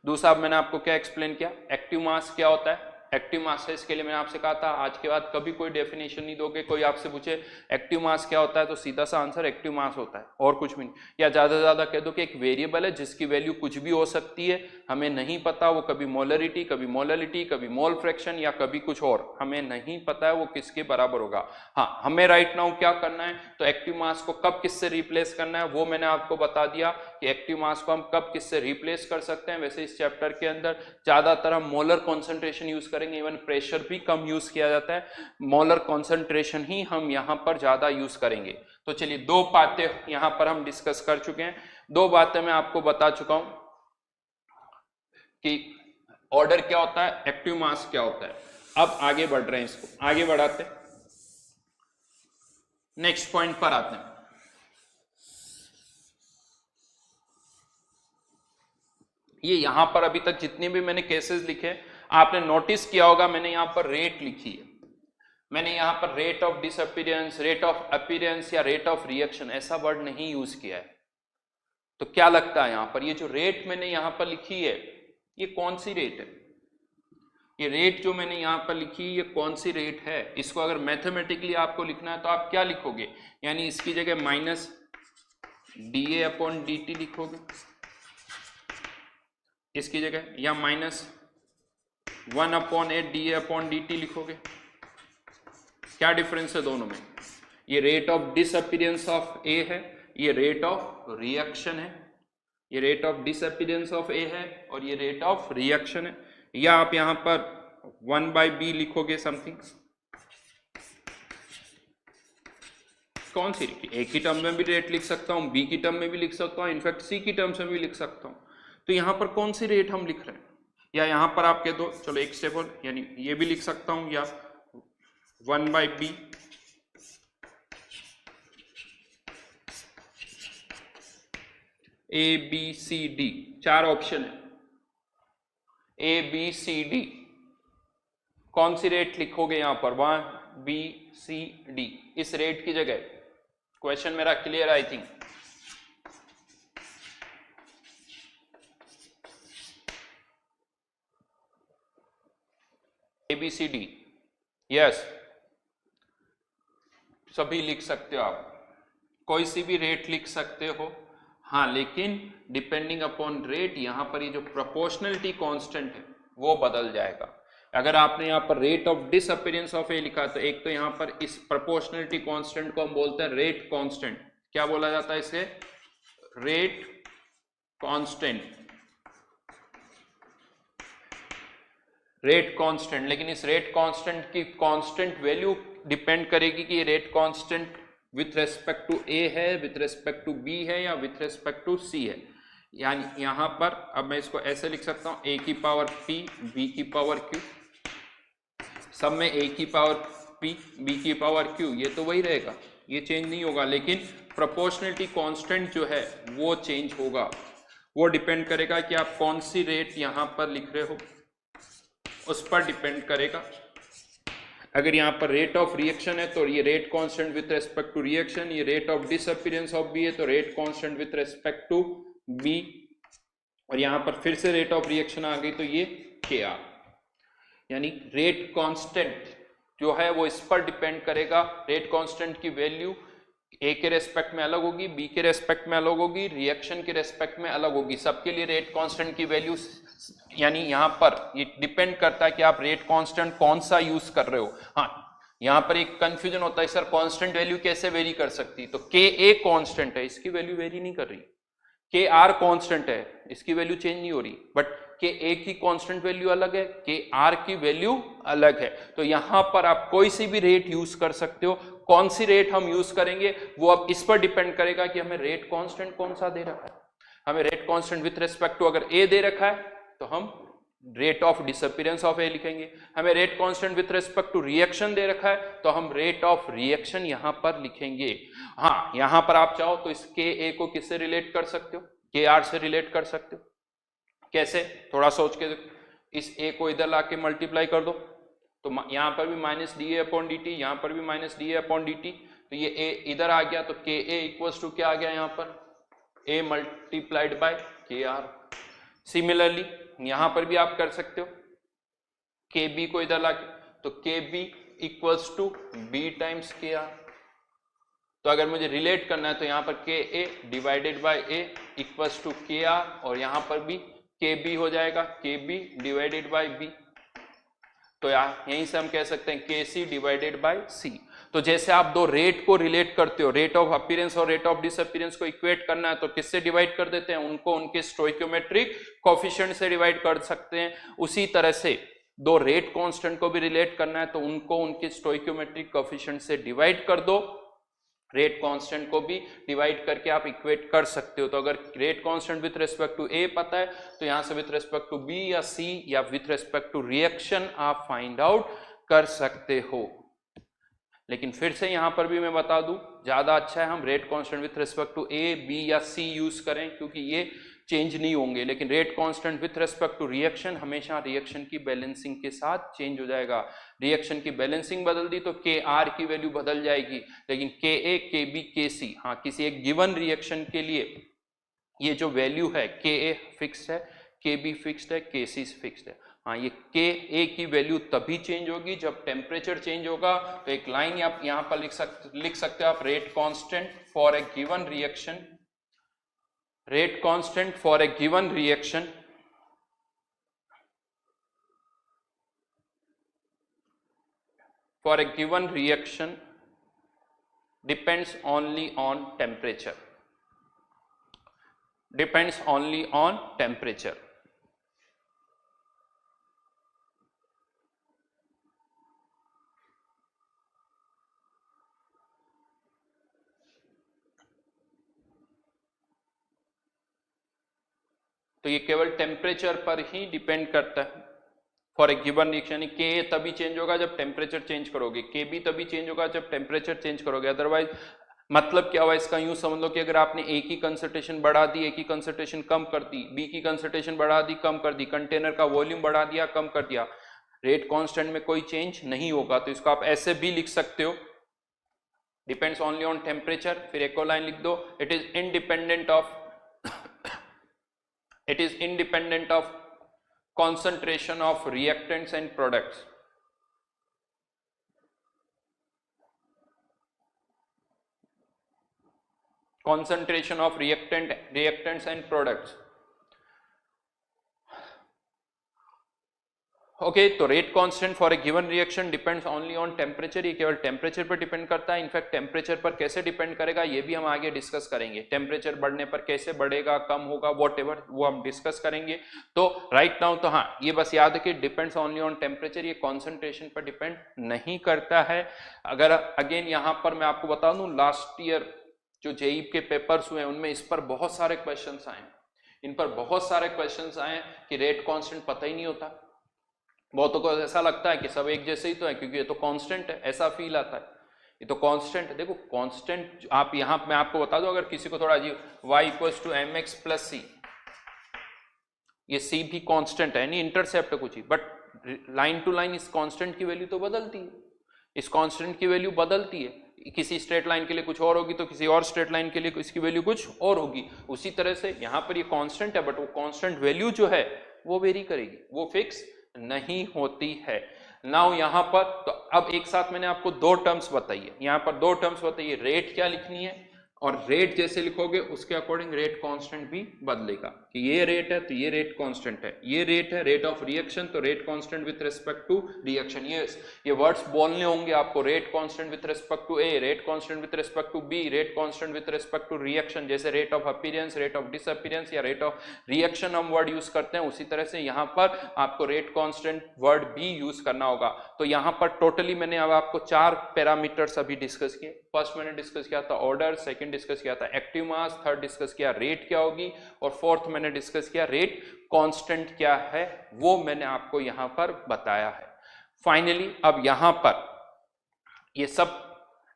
दूसरा मैंने आपको क्या एक्सप्लेन किया, एक्टिव मास क्या होता है, एक्टिव मास है, इसके लिए मैंने आपसे कहा था आज के बाद कभी कोई डेफिनेशन नहीं दोगे, कोई आपसे पूछे एक्टिव मास क्या होता है तो सीधा सा आंसर एक्टिव मास होता है और कुछ भी नहीं, या ज्यादा से ज्यादा कह दो कि एक वेरिएबल है जिसकी वैल्यू कुछ भी हो सकती है, हमें नहीं पता वो कभी मोलरिटी, कभी मोललिटी, कभी मोल फ्रैक्शन या कभी कुछ और, हमें नहीं पता है वो किसके बराबर होगा। हाँ, हमें राइट नाउ क्या करना है, तो एक्टिव मास को कब किससे रिप्लेस करना है वो मैंने आपको बता दिया कि एक्टिव मास को हम कब किससे रिप्लेस कर सकते हैं। वैसे इस चैप्टर के अंदर ज्यादातर हम मोलर कॉन्सेंट्रेशन यूज करेंगे, इवन प्रेशर भी कम यूज किया जाता है, मोलर कॉन्सेंट्रेशन ही हम यहां पर ज्यादा यूज करेंगे। तो चलिए, दो बातें यहां पर हम डिस्कस कर चुके हैं, दो बातें मैं आपको बता चुका हूं कि ऑर्डर क्या होता है, एक्टिव मास क्या होता है। अब आगे बढ़ रहे हैं, इसको आगे बढ़ाते हैं, नेक्स्ट पॉइंट पर आते हैं। ये यहां पर अभी तक जितने भी मैंने केसेस लिखे आपने नोटिस किया होगा, मैंने यहां पर रेट लिखी है, मैंने यहां पर rate of disappearance, rate of appearance या रेट ऑफ रिएक्शन ऐसा वर्ड नहीं यूज किया है। तो क्या लगता है यहां पर ये जो रेट मैंने यहां पर लिखी है ये कौन सी रेट है, ये रेट जो मैंने यहां पर लिखी ये कौन सी रेट है। इसको अगर मैथमेटिकली आपको लिखना है तो आप क्या लिखोगे, यानी इसकी जगह minus D A upon D T लिखोगे इसकी जगह, या minus 1/8 D A upon D T लिखोगे। क्या डिफरेंस है दोनों में, ये rate of disappearance of A है, ये रेट ऑफ रिएक्शन है, ये rate of disappearance of A है और ये रेट ऑफ रिएक्शन है। या आप यहां पर 1/b लिखोगे समथिंग, कौन सी, ए की टर्म में भी रेट लिख सकता हूं, बी की टर्म में भी लिख सकता हूं, इनफैक्ट सी की टर्म्स में भी लिख सकता हूं। तो यहां पर कौन सी रेट हम लिख रहे हैं, या यहां पर आप कह दो, चलो एक स्टेप और, यानी ये भी लिख सकता हूं, या 1/b A B C D, चार ऑप्शन है, ए बी सी डी, कौन सी रेट लिखोगे यहां पर, 1 बी सी डी, इस रेट की जगह। क्वेश्चन मेरा clear I think, ABCD, yes, सभी लिख सकते हो आप, कोई सी भी रेट लिख सकते हो। हाँ, लेकिन डिपेंडिंग अपॉन रेट यहां पर ये जो प्रोपोर्शनलिटी कांस्टेंट है वो बदल जाएगा। अगर आपने यहाँ पर रेट ऑफ डिसअपीयरेंस ऑफ ए लिखा तो एक तो यहाँ पर इस प्रोपोर्शनलिटी कांस्टेंट को हम बोलते हैं रेट कांस्टेंट, क्या बोला जाता है इसे, रेट कांस्टेंट, रेट कांस्टेंट। लेकिन इस रेट कांस्टेंट की कांस्टेंट वैल्यू डिपेंड करेगी कि ये rate constant with respect to A है, विथ रेस्पेक्ट टू बी है या विथ रेस्पेक्ट टू सी है। यानी यहां पर अब मैं इसको ऐसे लिख सकता हूं, ए की पावर पी बी की पावर क्यू, सब में ए की पावर पी बी की पावर क्यू, ये तो वही रहेगा, ये चेंज नहीं होगा। लेकिन प्रोपोर्शनलिटी कांस्टेंट जो है वो चेंज होगा, वो डिपेंड करेगा कि आप कौन सी रेट यहां पर लिख रहे हो, उस पर डिपेंड करेगा। अगर यहाँ पर रेट ऑफ रिएक्शन है तो ये rate constant with respect to reaction, ये rate of disappearance of B है तो rate constant with respect to B, और यहाँ पर फिर से रेट ऑफ रिएक्शन आ गई तो ये के आर, यानी रेट कांस्टेंट जो है वो इस पर डिपेंड करेगा। रेट कांस्टेंट की वैल्यू ए के रेस्पेक्ट में अलग होगी, बी के रेस्पेक्ट में अलग होगी, रिएक्शन के रेस्पेक्ट में अलग होगी, सबके लिए रेट कांस्टेंट की वैल्यू यानी यहां पर ये डिपेंड करता है कि आप रेट कांस्टेंट कौन सा यूज कर रहे हो। हाँ, यहां पर एक कंफ्यूजन होता है सर कांस्टेंट वैल्यू कैसे वेरी कर सकती, तो के ए कांस्टेंट है, इसकी वैल्यू वेरी नहीं कर रही। के आर कांस्टेंट है, इसकी वैल्यू चेंज नहीं हो रही, बट के ए की कांस्टेंट वैल्यू अलग है, के आर की वैल्यू अलग है। तो यहां पर आप कोई सी भी रेट यूज कर सकते हो। कौन सी रेट हम यूज करेंगे वो अब इस पर डिपेंड करेगा कि हमें रेट कांस्टेंट कौन सा दे रखा है। हमें rate constant with respect to अगर ए दे रखा है तो हम rate of disappearance of A लिखेंगे। हमें rate constant with respect to reaction दे रखा है तो हम रेट ऑफ रिएक्शन यहां पर लिखेंगे। हाँ, यहां पर आप चाहो तो इस के ए को किससे रिलेट कर सकते हो, के आर से रिलेट कर सकते हो। कैसे, थोड़ा सोच के देखो। इस ए को इधर लाके मल्टीप्लाई कर दो तो यहां पर भी minus D A upon D T, यहां पर भी minus D A upon D T, तो ये ए इधर आ गया तो के ए इक्वल्स टू क्या आ गया यहां पर, ए मल्टीप्लाइड बाय के आर। सिमिलरली यहां पर भी आप कर सकते हो, के बी को इधर लाके तो K B equals to B times K R. तो अगर मुझे रिलेट करना है तो यहां पर K A divided by A equals to K R, और यहां पर भी के बी हो जाएगा के बी डिवाइडेड बाय बी। तो यहीं से हम कह सकते हैं के सी डिवाइडेड बाय सी। तो जैसे आप दो रेट को रिलेट करते हो, रेट ऑफ अपीयरेंस और रेट ऑफ डिसअपीयरेंस को इक्वेट करना है तो किससे डिवाइड कर देते हैं, उनको उनके स्टोइकियोमेट्रिक कोएफिशिएंट से डिवाइड कर सकते हैं। उसी तरह से दो रेट कांस्टेंट को भी रिलेट करना है तो उनको उनके स्टोइकियोमेट्रिक कोएफिशिएंट से डिवाइड कर दो, रेट कांस्टेंट को भी डिवाइड करके आप इक्वेट कर सकते हो। तो अगर rate constant with respect to A पता है तो यहां से विथ रिस्पेक्ट टू बी या सी या विथ रिस्पेक्ट टू रिएक्शन आप फाइंड आउट कर सकते हो। लेकिन फिर से यहां पर भी मैं बता दूं, ज्यादा अच्छा है हम rate constant with respect to A B या सी यूज करें क्योंकि ये चेंज नहीं होंगे। लेकिन rate constant with respect to reaction हमेशा रिएक्शन की बैलेंसिंग के साथ चेंज हो जाएगा। रिएक्शन की बैलेंसिंग बदल दी तो के आर की वैल्यू बदल जाएगी, लेकिन के ए के बी के सी, हाँ किसी एक गिवन रिएक्शन के लिए ये जो वैल्यू है के ए फिक्स्ड है, के बी फिक्स्ड है, के सी फिक्स्ड है। हाँ, ये के ए की वैल्यू तभी चेंज होगी जब टेम्परेचर चेंज होगा। तो एक लाइन आप यहां पर लिख सकते हो आप, rate constant for a given reaction, rate constant for a given reaction depends only on temperature, depends only on temperature। तो ये केवल टेम्परेचर पर ही डिपेंड करता है फॉर ए गिवन रिएक्शन। के ए तभी चेंज होगा जब टेम्परेचर चेंज करोगे, के बी तभी चेंज होगा जब टेम्परेचर चेंज करोगे। अदरवाइज मतलब क्या हुआ इसका, यूं समझ लो कि अगर आपने ए की कंसंट्रेशन बढ़ा दी, ए की कंसंट्रेशन कम कर दी, बी की कंसंट्रेशन बढ़ा दी, कम कर दी, कंटेनर का वॉल्यूम बढ़ा दिया, कम कर दिया, रेट कांस्टेंट में कोई चेंज नहीं होगा। तो इसको आप ऐसे भी लिख सकते हो, डिपेंड्स ओनली ऑन टेम्परेचर। फिर एक और लाइन लिख दो, it is independent of it is independent of concentration of reactants and products। concentration of reactants and products। Okay, तो rate constant for a given reaction depends only on temperature, ये केवल temperature पर depend करता है। In fact temperature पर कैसे depend करेगा ये भी हम आगे डिस्कस करेंगे, टेम्परेचर बढ़ने पर कैसे बढ़ेगा, कम होगा, व्हाटएवर, वो हम डिस्कस करेंगे। तो राइट नाउ तो हाँ, ये बस याद है कि डिपेंड्स ओनली ऑन टेम्परेचर, ये कॉन्सेंट्रेशन पर डिपेंड नहीं करता है। अगर अगेन यहाँ पर मैं आपको बता दूं, लास्ट ईयर जो जेईई के पेपर्स हुए उनमें इस पर बहुत सारे क्वेश्चन आए, इन पर बहुत सारे क्वेश्चन आए कि रेट कॉन्स्टेंट पता ही नहीं होता। बहुतों को ऐसा लगता है कि सब एक जैसे ही तो है क्योंकि ये तो कांस्टेंट है, ऐसा फील आता है, ये तो कांस्टेंट है। देखो कांस्टेंट आप यहां मैं आपको बता दूं, अगर किसी को थोड़ा अजीब, y equals to M X plus C, ये c भी कांस्टेंट है, नहीं इंटरसेप्ट है कुछ ही, बट लाइन टू लाइन इस कांस्टेंट की वैल्यू तो बदलती है, इस कांस्टेंट की वैल्यू बदलती है। किसी स्ट्रेट लाइन के लिए कुछ और होगी तो किसी और स्ट्रेट लाइन के लिए इसकी वैल्यू कुछ और होगी। उसी तरह से यहां पर ये कांस्टेंट है बट वो कांस्टेंट वैल्यू जो है वो वेरी करेगी, वो फिक्स नहीं होती है। नाउ यहां पर तो अब एक साथ मैंने आपको दो टर्म्स बताई है, यहां पर दो टर्म्स बताइए, रेट क्या लिखनी है और रेट जैसे लिखोगे उसके अकॉर्डिंग रेट कांस्टेंट भी बदलेगा कि ये रेट है तो ये रेट कांस्टेंट है, ये रेट है रेट ऑफ रिएक्शन तो rate constant with respect to reaction. ये वर्ड्स बोलने होंगे आपको, rate constant with respect to A, rate constant with respect to B, rate constant with respect to reaction, जैसे rate of appearance, rate of disappearance या rate of reaction हम word use करते हैं, उसी तरह से यहाँ पर आपको रेट कांस्टेंट वर्ड भी यूज करना होगा। तो यहाँ पर टोटली मैंने अब आपको 4 पैरामीटर्स अभी डिस्कस किए। फर्स्ट मैंने डिस्कस किया था ऑर्डर, सेकंड डिस्कस किया था एक्टिव मास, थर्ड डिस्कस किया रेट क्या होगी, और फोर्थ मैंने डिस्कस किया रेट कांस्टेंट क्या है, वो मैंने आपको यहां पर बताया है। फाइनली अब यहां पर ये सब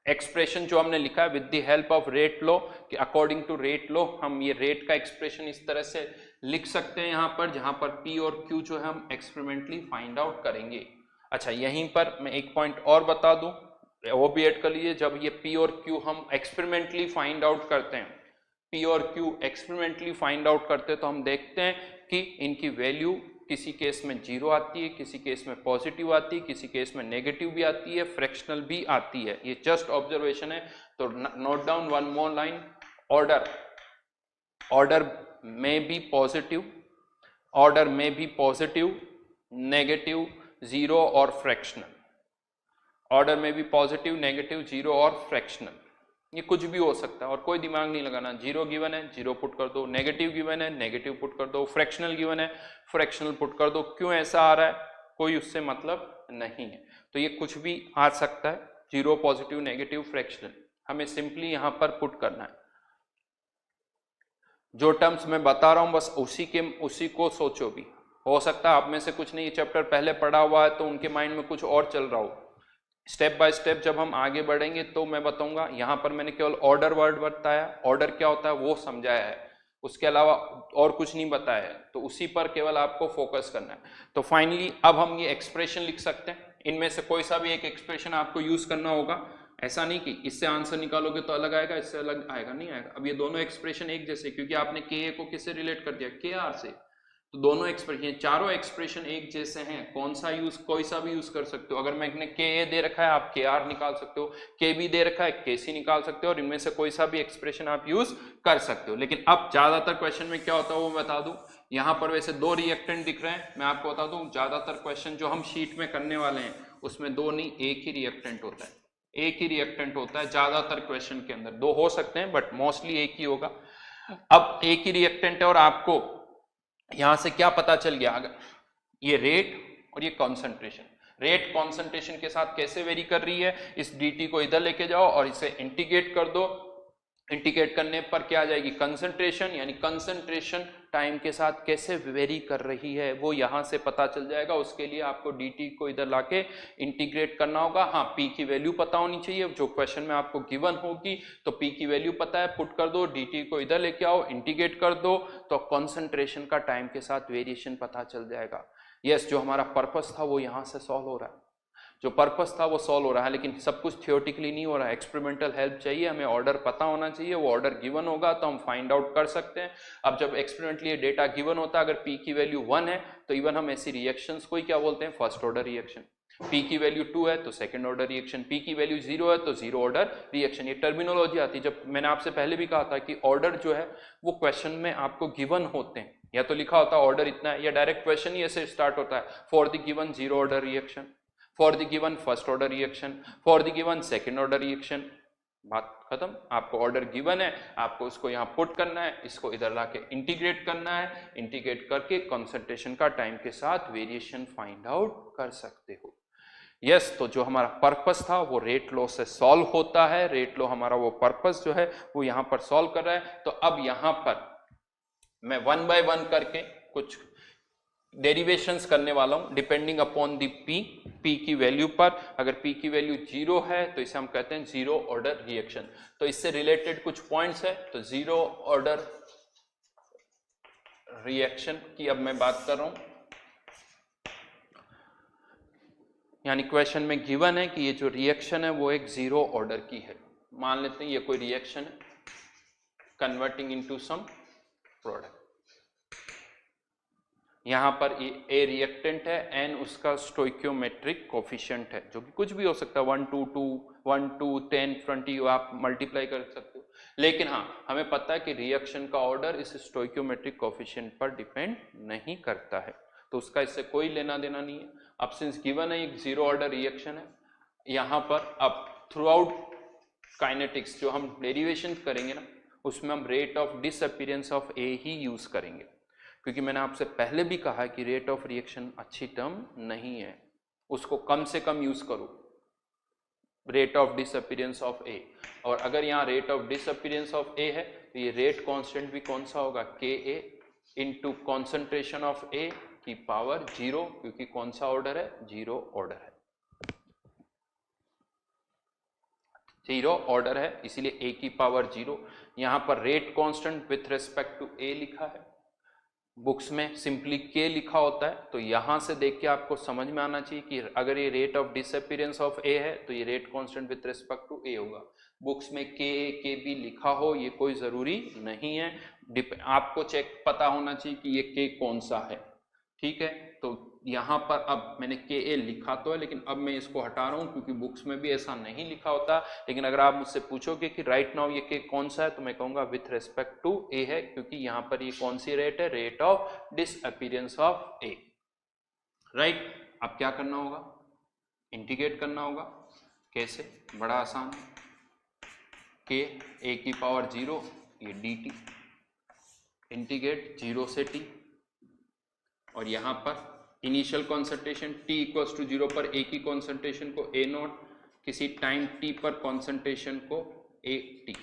एक्सप्रेशन जो हमने लिखा है with the help of rate law, कि अकॉर्डिंग टू रेट लॉ हम ये रेट का एक्सप्रेशन इस तरह से लिख सकते हैं यहां पर, जहां पर P और Q जो है हम एक्सपेरिमेंटली फाइंड आउट करेंगे। अच्छा, यहीं पर मैं एक पॉइंट और बता दूं, वो भी ऐड कर लीजिए। जब ये P और Q हम एक्सपेरिमेंटली फाइंड आउट करते हैं, P और Q एक्सपेरिमेंटली फाइंड आउट करते हैं, तो हम देखते हैं कि इनकी वैल्यू किसी केस में 0 आती है, किसी केस में पॉजिटिव आती है, किसी केस में नेगेटिव भी आती है, फ्रैक्शनल भी आती है। ये जस्ट ऑब्जर्वेशन है, तो note down one more line, order में बी पॉजिटिव, ऑर्डर में बी पॉजिटिव, नेगेटिव, 0 और फ्रैक्शनल। ऑर्डर में भी पॉजिटिव, नेगेटिव, 0 और फ्रैक्शनल, ये कुछ भी हो सकता है और कोई दिमाग नहीं लगाना। 0 गिवन है 0 पुट कर दो, नेगेटिव गिवन है नेगेटिव पुट कर दो, फ्रैक्शनल गिवन है फ्रैक्शनल पुट कर दो। क्यों ऐसा आ रहा है, कोई उससे मतलब नहीं है। तो ये कुछ भी आ सकता है, 0, पॉजिटिव, नेगेटिव, फ्रैक्शनल, हमें सिंपली यहां पर पुट करना है। जो टर्म्स मैं बता रहा हूं बस उसी को सोचो भी। हो सकता है आप में से कुछ ने ये चैप्टर पहले पढ़ा हुआ है तो उनके माइंड में कुछ और चल रहा हो। स्टेप बाय स्टेप जब हम आगे बढ़ेंगे तो मैं बताऊंगा। यहां पर मैंने केवल ऑर्डर वर्ड बताया, ऑर्डर क्या होता है वो समझाया है, उसके अलावा और कुछ नहीं बताया है, तो उसी पर केवल आपको फोकस करना है। तो फाइनली अब हम ये एक्सप्रेशन लिख सकते हैं, इनमें से कोई सा भी एक एक्सप्रेशन आपको यूज करना होगा। ऐसा नहीं कि इससे आंसर निकालोगे तो अलग आएगा, इससे अलग आएगा, नहीं आएगा। अब ये दोनों एक्सप्रेशन एक जैसे, क्योंकि आपने के को किससे रिलेट कर दिया, के आर से, तो दोनों एक्सप्रेशन, चारों एक्सप्रेशन एक जैसे हैं। कौन सा यूज, कोई सा भी यूज कर सकते हो। अगर मैंने के ए दे रखा है आप के आर निकाल सकते हो, के बी दे रखा है के सी निकाल सकते हो, और इनमें से कोई सा भी एक्सप्रेशन आप यूज कर सकते हो। लेकिन अब ज्यादातर क्वेश्चन में क्या होता है वो मैं बता दूं। यहां पर वैसे 2 रिएक्टेंट दिख रहे हैं, मैं आपको बता दूं ज्यादातर क्वेश्चन जो हम शीट में करने वाले हैं उसमें 2 नहीं, एक ही रिएक्टेंट होता है, एक ही रिएक्टेंट होता है ज्यादातर क्वेश्चन के अंदर। 2 हो सकते हैं बट मोस्टली एक ही होगा। अब एक ही रिएक्टेंट है और आपको यहां से क्या पता चल गया, अगर ये रेट और ये कॉन्सेंट्रेशन, रेट कॉन्सेंट्रेशन के साथ कैसे वेरी कर रही है, इस dt को इधर लेके जाओ और इसे इंटीग्रेट कर दो। इंटीग्रेट करने पर क्या आ जाएगी, कंसंट्रेशन, यानी कंसंट्रेशन टाइम के साथ कैसे वेरी कर रही है वो यहां से पता चल जाएगा। उसके लिए आपको dt को इधर लाके इंटीग्रेट करना होगा। हाँ, p की वैल्यू पता होनी चाहिए, जो क्वेश्चन में आपको गिवन होगी तो p की वैल्यू पता है, पुट कर दो, dt को इधर लेके आओ, इंटीग्रेट कर दो, तो कंसंट्रेशन का टाइम के साथ वेरिएशन पता चल जाएगा। यस, जो हमारा पर्पस था वो यहां से सॉल्व हो रहा है, जो पर्पस था वो सॉल्व हो रहा है। लेकिन सब कुछ थियोरेटिकली नहीं हो रहा है, एक्सपेरिमेंटल हेल्प चाहिए, हमें ऑर्डर पता होना चाहिए। वो ऑर्डर गिवन होगा तो हम फाइंड आउट कर सकते हैं। अब जब एक्सपेरिमेंटली डेटा गिवन होता है, अगर p की वैल्यू 1 है तो इवन हम ऐसी रिएक्शंस को ही क्या बोलते हैं, फर्स्ट ऑर्डर रिएक्शन। p की वैल्यू 2 है तो सेकंड ऑर्डर रिएक्शन, p की वैल्यू 0 है तो 0 ऑर्डर रिएक्शन। ये टर्मिनोलॉजी आती है। जब मैंने आपसे पहले भी कहा था कि ऑर्डर जो है वो क्वेश्चन में आपको गिवन होते हैं, या तो लिखा होता है ऑर्डर इतना है, या डायरेक्ट क्वेश्चन ही ऐसे स्टार्ट होता है, for the given 0 order reaction, for the given first order reaction, for the given second order reaction. बात खत्म। आपको ऑर्डर गिवन है, आपको उसको यहाँ पुट करना है, इसको इधर लाके इंटीग्रेट करना है, इंटीग्रेट करके कंसंट्रेशन का टाइम के साथ वेरिएशन फाइंड आउट कर सकते हो। यस, तो जो हमारा पर्पस था वो रेट लॉ से सॉल्व होता है। रेट लॉ हमारा वो पर्पस जो है वो यहाँ पर सॉल्व कर रहा है। तो अब यहाँ पर मैं 1 बाय 1 करके कुछ डेरिवेशंस करने वाला हूं डिपेंडिंग अपॉन दी p की वैल्यू पर। अगर p की वैल्यू 0 है तो इसे हम कहते हैं 0 ऑर्डर रिएक्शन। तो इससे रिलेटेड कुछ पॉइंट्स है। तो 0 ऑर्डर रिएक्शन की अब मैं बात कर रहा हूं, यानी क्वेश्चन में गिवन है कि ये जो रिएक्शन है वो एक 0 ऑर्डर की है। मान लेते हैं ये कोई रिएक्शन है कन्वर्टिंग इनटू सम प्रोडक्ट। यहाँ पर ए रिएक्टेंट है, एन उसका स्टोइकियोमेट्रिक कोफिशिएंट है, जो कि कुछ भी हो सकता है, 1 2 2 1 2 10 20, आप मल्टीप्लाई कर सकते हो। लेकिन हाँ, हमें पता है कि रिएक्शन का ऑर्डर इस स्टोइकियोमेट्रिक कोफिशिएंट पर डिपेंड नहीं करता है, तो उसका इससे कोई लेना देना नहीं है। अब सिंस गिवन है एक जीरो ऑर्डर रिएक्शन है, यहाँ पर अब थ्रू आउट काइनेटिक्स जो हम डेरिवेशन करेंगे ना, उसमें हम rate of disappearance of A he use करेंगे, क्योंकि मैंने आपसे पहले भी कहा कि रेट ऑफ रिएक्शन अच्छी टर्म नहीं है, उसको कम से कम यूज करो, रेट ऑफ डिसअपीयरेंस ऑफ ए। और अगर यहाँ rate of disappearance of A है तो ये रेट कांस्टेंट भी कौन सा होगा, K A into concentration of A की पावर 0, क्योंकि कौन सा ऑर्डर है, जीरो ऑर्डर है, जीरो ऑर्डर है, इसीलिए ए की पावर 0। यहाँ पर rate constant with respect to A लिखा है, बुक्स में सिंपली के लिखा होता है, तो यहां से देख के आपको समझ में आना चाहिए कि अगर ये rate of disappearance of A है तो ये rate constant with respect to A होगा। बुक्स में के बी लिखा हो ये कोई जरूरी नहीं है, आपको चेक पता होना चाहिए कि ये के कौन सा है, ठीक है। तो यहाँ पर अब मैंने के ए लिखा तो है, लेकिन अब मैं इसको हटा रहा हूँ क्योंकि बुक्स में भी ऐसा नहीं लिखा होता। लेकिन अगर आप मुझसे पूछोगे कि राइट नाउ ये के कौन सा है, तो मैं कहूँगा विथ रिस्पेक्ट टू ए है, क्योंकि यहाँ पर ये कौन सी रेट है, rate of disappearance of A, right. अब क्या करना होगा, इंटीग्रेट करना होगा। कैसे, बड़ा आसान है, के ए की पावर 0, ये डी टी, इंटीग्रेट 0 से टी, और यहाँ पर initial concentration t equals to 0 पर ए की कॉन्सेंट्रेशन को ए नॉट, किसी टाइम t पर कॉन्सेंट्रेशन को ए टी।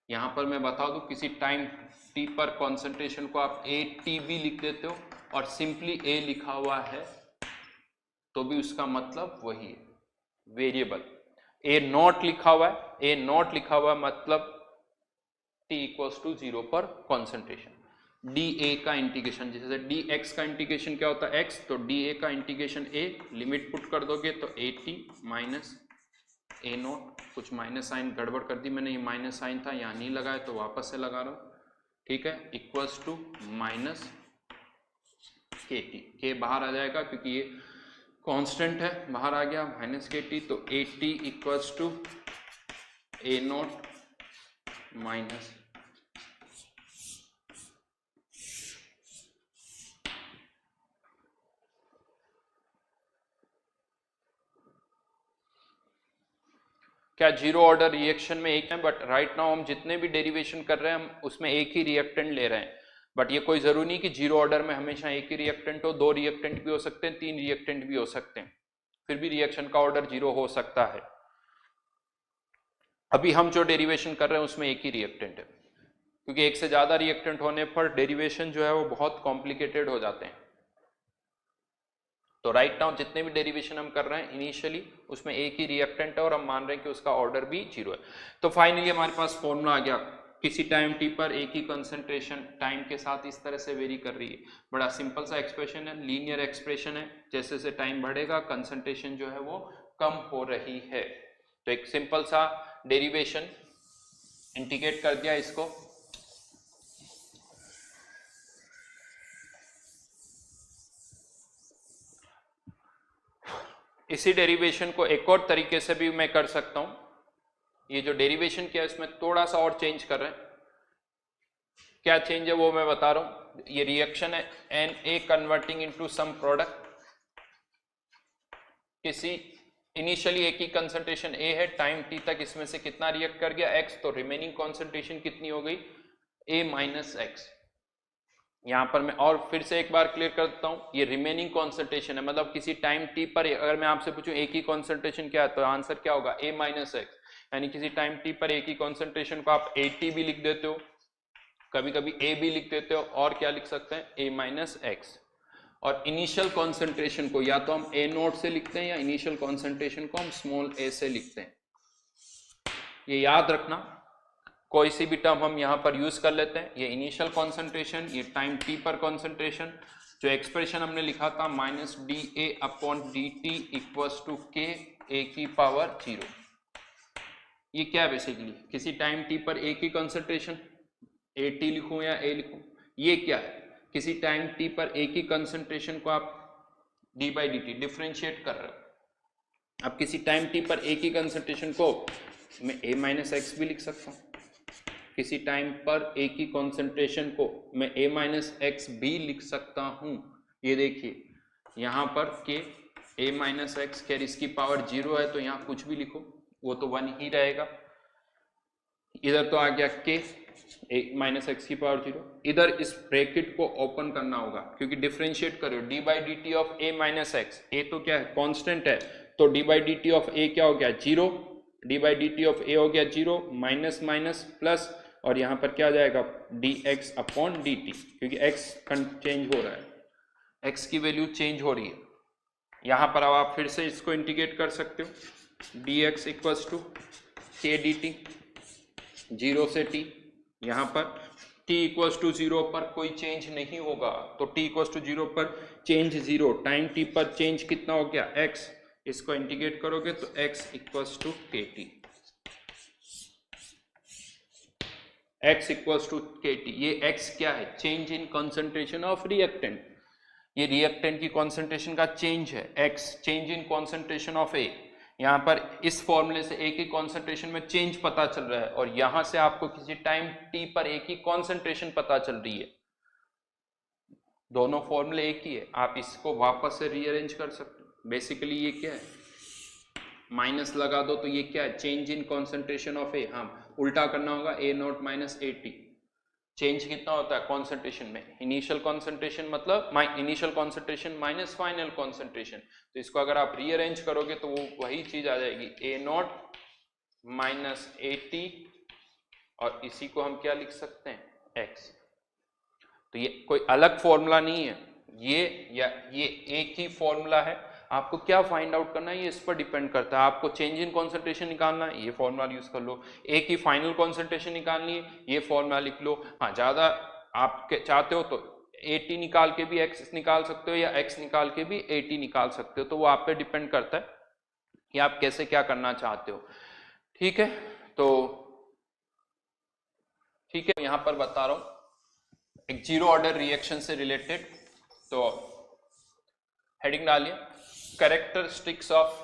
यहाँ पर मैं बता दूं, किसी टाइम t पर कॉन्सेंट्रेशन को आप ए टी भी लिख देते हो, और सिंपली ए लिखा हुआ है तो भी उसका मतलब वही है, वेरिएबल। ए नॉट लिखा हुआ है, ए नॉट लिखा हुआ है मतलब t इक्वल्स टू 0 पर कॉन्सेंट्रेशन। डी ए का इंटीग्रेशन, जैसे डी एक्स का इंटीग्रेशन क्या होता है x, तो डी ए का इंटीग्रेशन a, लिमिट पुट कर दोगे तो A T minus A not, कुछ माइनस साइन गड़बड़ कर दी मैंने, ये माइनस साइन था यहाँ नहीं लगाया तो वापस से लगा रहा हूँ, ठीक है, equals to minus K T, के बाहर आ जाएगा क्योंकि ये कांस्टेंट है, बाहर आ गया माइनस के टी, तो A T equals to A not minus क्या जीरो ऑर्डर रिएक्शन में एक है, बट राइट नाउ हम जितने भी डेरिवेशन कर रहे हैं हम उसमें एक ही रिएक्टेंट ले रहे हैं, बट ये कोई जरूरी नहीं कि जीरो ऑर्डर में हमेशा एक ही रिएक्टेंट हो, 2 रिएक्टेंट भी हो सकते हैं, 3 रिएक्टेंट भी हो सकते हैं, फिर भी रिएक्शन का ऑर्डर जीरो हो सकता है। अभी हम जो डेरिवेशन कर रहे हैं उसमें एक ही रिएक्टेंट है, क्योंकि एक से ज्यादा रिएक्टेंट होने पर डेरिवेशन जो है वो बहुत कॉम्प्लिकेटेड हो जाते हैं। तो राइट नाउ जितने भी डेरिवेशन हम कर रहे हैं इनिशियली उसमें एक ही रिएक्टेंट है और हम मान रहे हैं कि उसका ऑर्डर भी 0 है। तो फाइनली हमारे पास फॉर्मूला आ गया, किसी टाइम टी पर एक ही कंसंट्रेशन टाइम के साथ इस तरह से वेरी कर रही है। बड़ा सिंपल सा एक्सप्रेशन है, लीनियर एक्सप्रेशन है, जैसे जैसे टाइम बढ़ेगा कंसंट्रेशन जो है वो कम हो रही है। तो एक सिंपल सा डेरिवेशन, इंटीग्रेट कर दिया इसको, इसी डेरिवेशन को एक और तरीके से भी मैं कर सकता हूं। ये जो डेरिवेशन किया इसमें थोड़ा सा और चेंज कर रहे हैं, क्या चेंज है वो मैं बता रहा हूं। ये रिएक्शन है an A converting into some product, किसी इनिशियली एक ही कंसंट्रेशन ए है, टाइम टी तक इसमें से कितना रिएक्ट कर गया एक्स, तो रिमेनिंग कॉन्सेंट्रेशन कितनी हो गई ए माइनस एक्स। यहां पर मैं और फिर से एक बार क्लियर कर देता हूं, ये रिमेनिंग कॉन्सेंट्रेशन है, मतलब किसी टाइम टी पर अगर मैं आपसे पूछूं एक ही कॉन्सेंट्रेशन क्या है तो आंसर क्या होगा ए माइनस एक्स, यानी किसी टाइम टी पर एक ही कॉन्सेंट्रेशन को आप ए टी भी लिख देते हो, कभी कभी ए भी लिख देते हो, और क्या लिख सकते हैं ए माइनस एक्स। और इनिशियल कॉन्सेंट्रेशन को या तो हम ए नोट से लिखते हैं या इनिशियल कॉन्सेंट्रेशन को हम स्मॉल ए से लिखते हैं। ये याद रखना, कोई सी भी टर्म हम यहां पर यूज कर लेते हैं, ये इनिशियल कॉन्सेंट्रेशन, ये टाइम टी पर कॉन्सेंट्रेशन, जो एक्सप्रेशन हमने लिखा था minus D A upon D T equals to K A की पावर 0। ये क्या है बेसिकली, किसी टाइम टी पर ए की कॉन्सेंट्रेशन, ए टी लिखूं या ए लिखूं, ये क्या है किसी टाइम टी पर एक ही कंसंट्रेशन को आप D by D T differentiate कर रहे हो। अब किसी टाइम टी पर एक ही कंसंट्रेशन को मैं a माइनस एक्स भी लिख सकता हूँ, किसी टाइम पर एक ही कंसंट्रेशन को मैं a माइनस एक्स भी लिख सकता हूँ। ये देखिए यहाँ पर के a माइनस एक्स, खैर इसकी पावर 0 है तो यहाँ कुछ भी लिखो वो तो 1 ही रहेगा। इधर तो आ गया के a माइनस एक्स की पावर 0, इधर इस ब्रैकेट को ओपन करना होगा क्योंकि डिफरेंशिएट करो D by D T of a minus X, A तो क्या है कांस्टेंट है, तो D by D T of a क्या हो गया 0, D by D T of a हो गया 0, माइनस माइनस प्लस, और यहाँ पर क्या जाएगा D x upon D T, क्योंकि x चेंज हो रहा है, x की वैल्यू चेंज हो रही है। यहाँ पर अब आप फिर से इसको इंटीग्रेट कर सकते हो, डी एक्स इक्वल्स टू के डी टी 0 से t, यहाँ पर t इक्वल्स टू 0 पर कोई चेंज नहीं होगा, तो t इक्वल्स टू 0 पर चेंज 0, टाइम t पर चेंज कितना हो गया x, इसको इंटीग्रेट करोगे तो x इक्वल्स टू के टी, x इक्वल्स टू के टी। ये x क्या है, change in concentration of reactant, ये रिएक्टेंट की कॉन्सेंट्रेशन का चेंज है, x change in concentration of a। यहाँ पर इस फॉर्मूले से एक ही कॉन्सेंट्रेशन में चेंज पता चल रहा है और यहाँ से आपको किसी टाइम t पर एक ही कॉन्सेंट्रेशन पता चल रही है, दोनों फॉर्मूले एक ही है। आप इसको वापस से रीअरेंज कर सकते हो। बेसिकली ये क्या है, माइनस लगा दो तो ये क्या है, change in concentration of A, हाँ उल्टा करना होगा A not minus A T. Change कितना होता है कॉन्सेंट्रेशन में, इनिशियल कॉन्सेंट्रेशन मतलब initial concentration minus final concentration, तो इसको अगर आप रीअरेंज करोगे तो वो वही चीज आ जाएगी ए नॉट माइनस ए टी, और इसी को हम क्या लिख सकते हैं एक्स। तो ये कोई अलग फॉर्मूला नहीं है, ये एक ही फॉर्मूला है। आपको क्या फाइंड आउट करना है ये इस पर डिपेंड करता है। आपको चेंज इन कॉन्सेंट्रेशन निकालना है, ये फॉर्मूला यूज कर लो। एक ही फाइनल कॉन्सेंट्रेशन निकालनी है, ये फॉर्मूला लिख लो। हाँ ज्यादा आप चाहते हो तो AT निकाल के भी x निकाल सकते हो या x निकाल के भी AT निकाल सकते हो, तो वो आप पे डिपेंड करता है कि आप कैसे क्या करना चाहते हो। ठीक है, तो ठीक है, यहां पर बता रहा हूं एक जीरो ऑर्डर रिएक्शन से रिलेटेड, तो हेडिंग डालिए characteristics of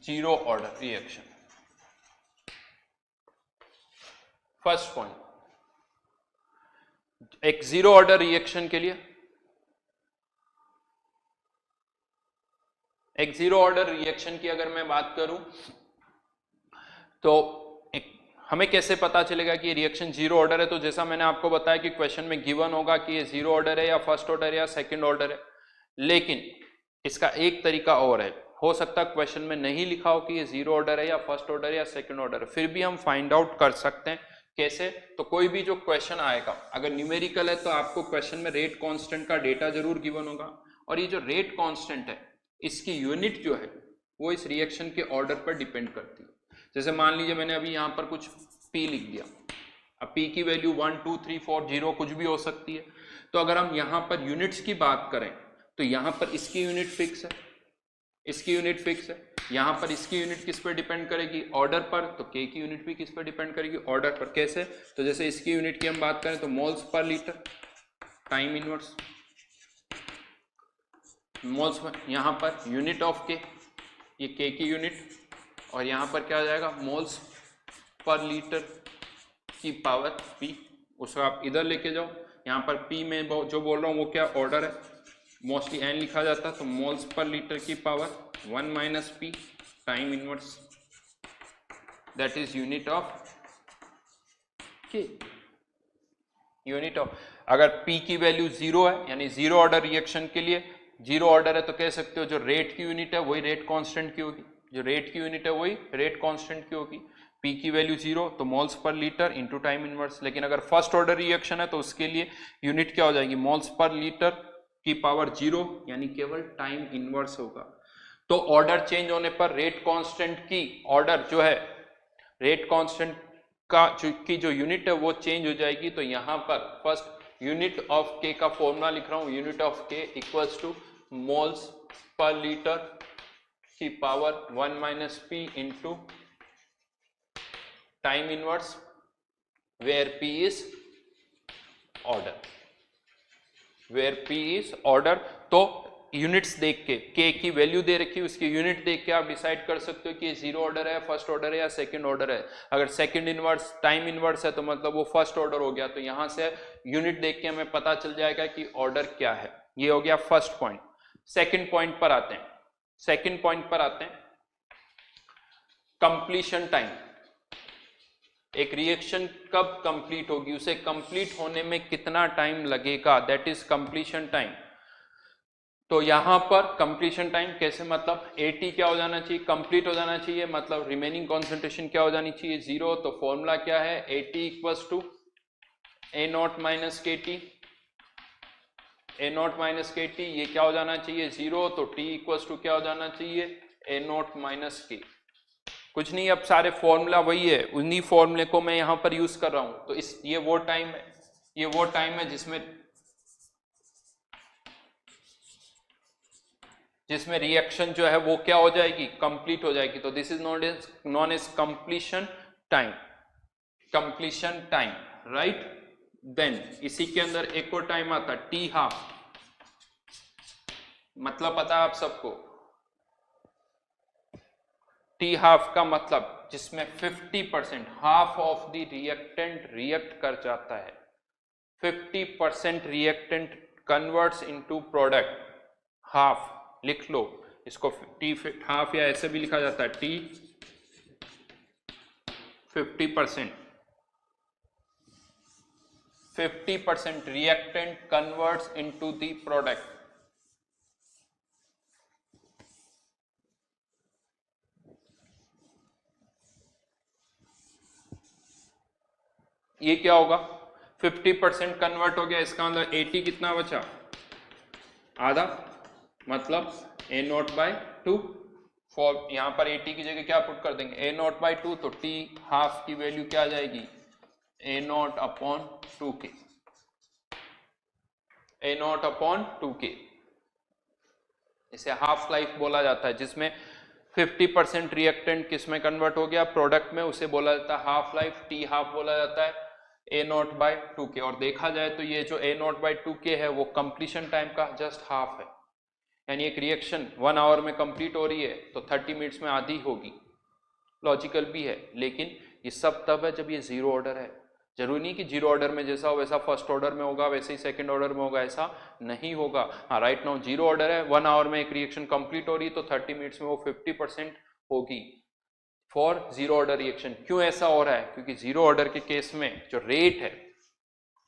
zero order reaction. First point, एक जीरो ऑर्डर रिएक्शन के लिए, एक जीरो ऑर्डर रिएक्शन की अगर मैं बात करूं तो हमें कैसे पता चलेगा कि ये रिएक्शन जीरो ऑर्डर है। तो जैसा मैंने आपको बताया कि क्वेश्चन में गिवन होगा कि ये जीरो ऑर्डर है या फर्स्ट ऑर्डर या सेकंड ऑर्डर है, लेकिन इसका एक तरीका और है, हो सकता है क्वेश्चन में नहीं लिखा हो कि ये जीरो ऑर्डर है या फर्स्ट ऑर्डर या सेकंड ऑर्डर है, फिर भी हम फाइंड आउट कर सकते हैं। कैसे? तो कोई भी जो क्वेश्चन आएगा अगर न्यूमेरिकल है तो आपको क्वेश्चन में रेट कांस्टेंट का डेटा जरूर गिवन होगा, और ये जो रेट कांस्टेंट है इसकी यूनिट जो है वो इस रिएक्शन के ऑर्डर पर डिपेंड करती है। जैसे मान लीजिए मैंने अभी यहाँ पर कुछ P लिख दिया, अब P की वैल्यू 1 2 3 4 0 कुछ भी हो सकती है। तो अगर हम यहाँ पर यूनिट्स की बात करें तो यहाँ पर इसकी यूनिट फिक्स है, इसकी यूनिट फिक्स है, यहाँ पर इसकी यूनिट किस पर डिपेंड करेगी, ऑर्डर पर, तो K की यूनिट भी किस पर डिपेंड करेगी, ऑर्डर पर। कैसे? तो जैसे इसकी यूनिट की हम बात करें तो moles per litre, time inverse moles per, यहाँ पर यूनिट ऑफ K, ये K की यूनिट, और यहाँ पर क्या आ जाएगा मोल्स पर लीटर की पावर P, उसको आप इधर लेके जाओ। यहाँ पर P में जो बोल रहा हूँ वो क्या ऑर्डर है, मोस्टली N लिखा जाता है, तो मोल्स पर लीटर की power 1 minus P time inverse, that is unit of K, unit of. अगर P की वैल्यू 0 है यानी जीरो ऑर्डर रिएक्शन के लिए, जीरो ऑर्डर है तो कह सकते हो जो रेट की यूनिट है वही रेट कांस्टेंट की होगी, जो रेट की यूनिट है वही रेट कांस्टेंट की होगी। P की वैल्यू 0 तो moles per litre into time inverse. लेकिन अगर फर्स्ट ऑर्डर रिएक्शन है तो उसके लिए यूनिट क्या हो जाएगी, मोल्स पर लीटर की पावर 0 यानी केवल टाइम इनवर्स होगा। तो ऑर्डर चेंज होने पर रेट कांस्टेंट की ऑर्डर जो है, रेट कांस्टेंट का की जो यूनिट है वो चेंज हो जाएगी। तो यहाँ पर फर्स्ट यूनिट ऑफ K का फॉर्मूला लिख रहा हूँ, unit of K equals to moles per litre की power 1 minus P into time inverse where P is order, where P is order. तो यूनिट्स देख के, K की वैल्यू दे रखी है, उसकी यूनिट देख के आप डिसाइड कर सकते हो कि ये जीरो ऑर्डर है, फर्स्ट ऑर्डर है या सेकंड ऑर्डर है। अगर सेकंड इनवर्स टाइम इनवर्स है तो मतलब वो फर्स्ट ऑर्डर हो गया। तो यहां से यूनिट देख के हमें पता चल जाएगा कि ऑर्डर क्या है। ये हो गया फर्स्ट पॉइंट। सेकंड पॉइंट पर आते हैं, सेकंड पॉइंट पर आते हैं, कंप्लीशन टाइम। एक रिएक्शन कब कंप्लीट होगी, उसे कंप्लीट होने में कितना टाइम लगेगा, दैट इज कंप्लीशन टाइम। तो यहां पर कंप्लीशन टाइम कैसे, मतलब AT क्या हो जाना चाहिए, कंप्लीट हो जाना चाहिए, मतलब रिमेनिंग कॉन्सेंट्रेशन क्या हो जानी चाहिए, 0। तो फॉर्मूला क्या है, AT equals to A0 minus KT, A0 minus KT, ये क्या हो जाना चाहिए 0। तो T इक्वल्स टू क्या हो जाना चाहिए, A0 माइनस K। कुछ नहीं, अब सारे फॉर्मूला वही है, उन्हीं फॉर्मूले को मैं यहां पर यूज कर रहा हूं। तो इस ये वो टाइम है, ये वो टाइम है जिसमें रिएक्शन जो है वो क्या हो जाएगी, कंप्लीट हो जाएगी। तो this is known as completion time, completion time, right. Then इसी के अंदर एक और टाइम आता है T हाफ, मतलब पता है आप सबको, T हाफ का मतलब जिसमें 50%, half of the reactant react कर जाता है, 50% reactant converts into product. Half लिख लो इसको, T हाफ या ऐसे भी लिखा जाता है T 50%, 50% reactant converts into the product। ये क्या होगा, 50% कन्वर्ट हो गया, इसका मतलब 80 कितना बचा, आधा, मतलब A0/2। फॉर यहां पर 80 की जगह क्या पुट कर देंगे, A0/2। तो T हाफ की वैल्यू क्या आ जाएगी, A0/2K, A0/2K। इसे हाफ लाइफ बोला जाता है, जिसमें 50% रिएक्टेंट किस में कन्वर्ट हो गया, प्रोडक्ट में, उसे बोला जाता है हाफ लाइफ। T हाफ बोला जाता है A0/2K। और देखा जाए तो ये जो A0/2K है वो कंप्लीशन टाइम का जस्ट हाफ है, यानी एक रिएक्शन 1 आवर में कंप्लीट हो रही है तो 30 मिनट्स में आधी होगी। लॉजिकल भी है, लेकिन ये सब तब है जब ये जीरो ऑर्डर है। जरूरी नहीं कि जीरो ऑर्डर में जैसा हो वैसा फर्स्ट ऑर्डर में होगा, वैसे ही सेकंड ऑर्डर में होगा, ऐसा नहीं होगा। हाँ, राइट नाउ जीरो ऑर्डर है, 1 आवर में एक रिएक्शन कंप्लीट हो रही है तो 30 मिनट्स में वो 50% होगी फॉर जीरो ऑर्डर रिएक्शन। क्यों ऐसा हो रहा है, क्योंकि जीरो ऑर्डर के केस में जो रेट है,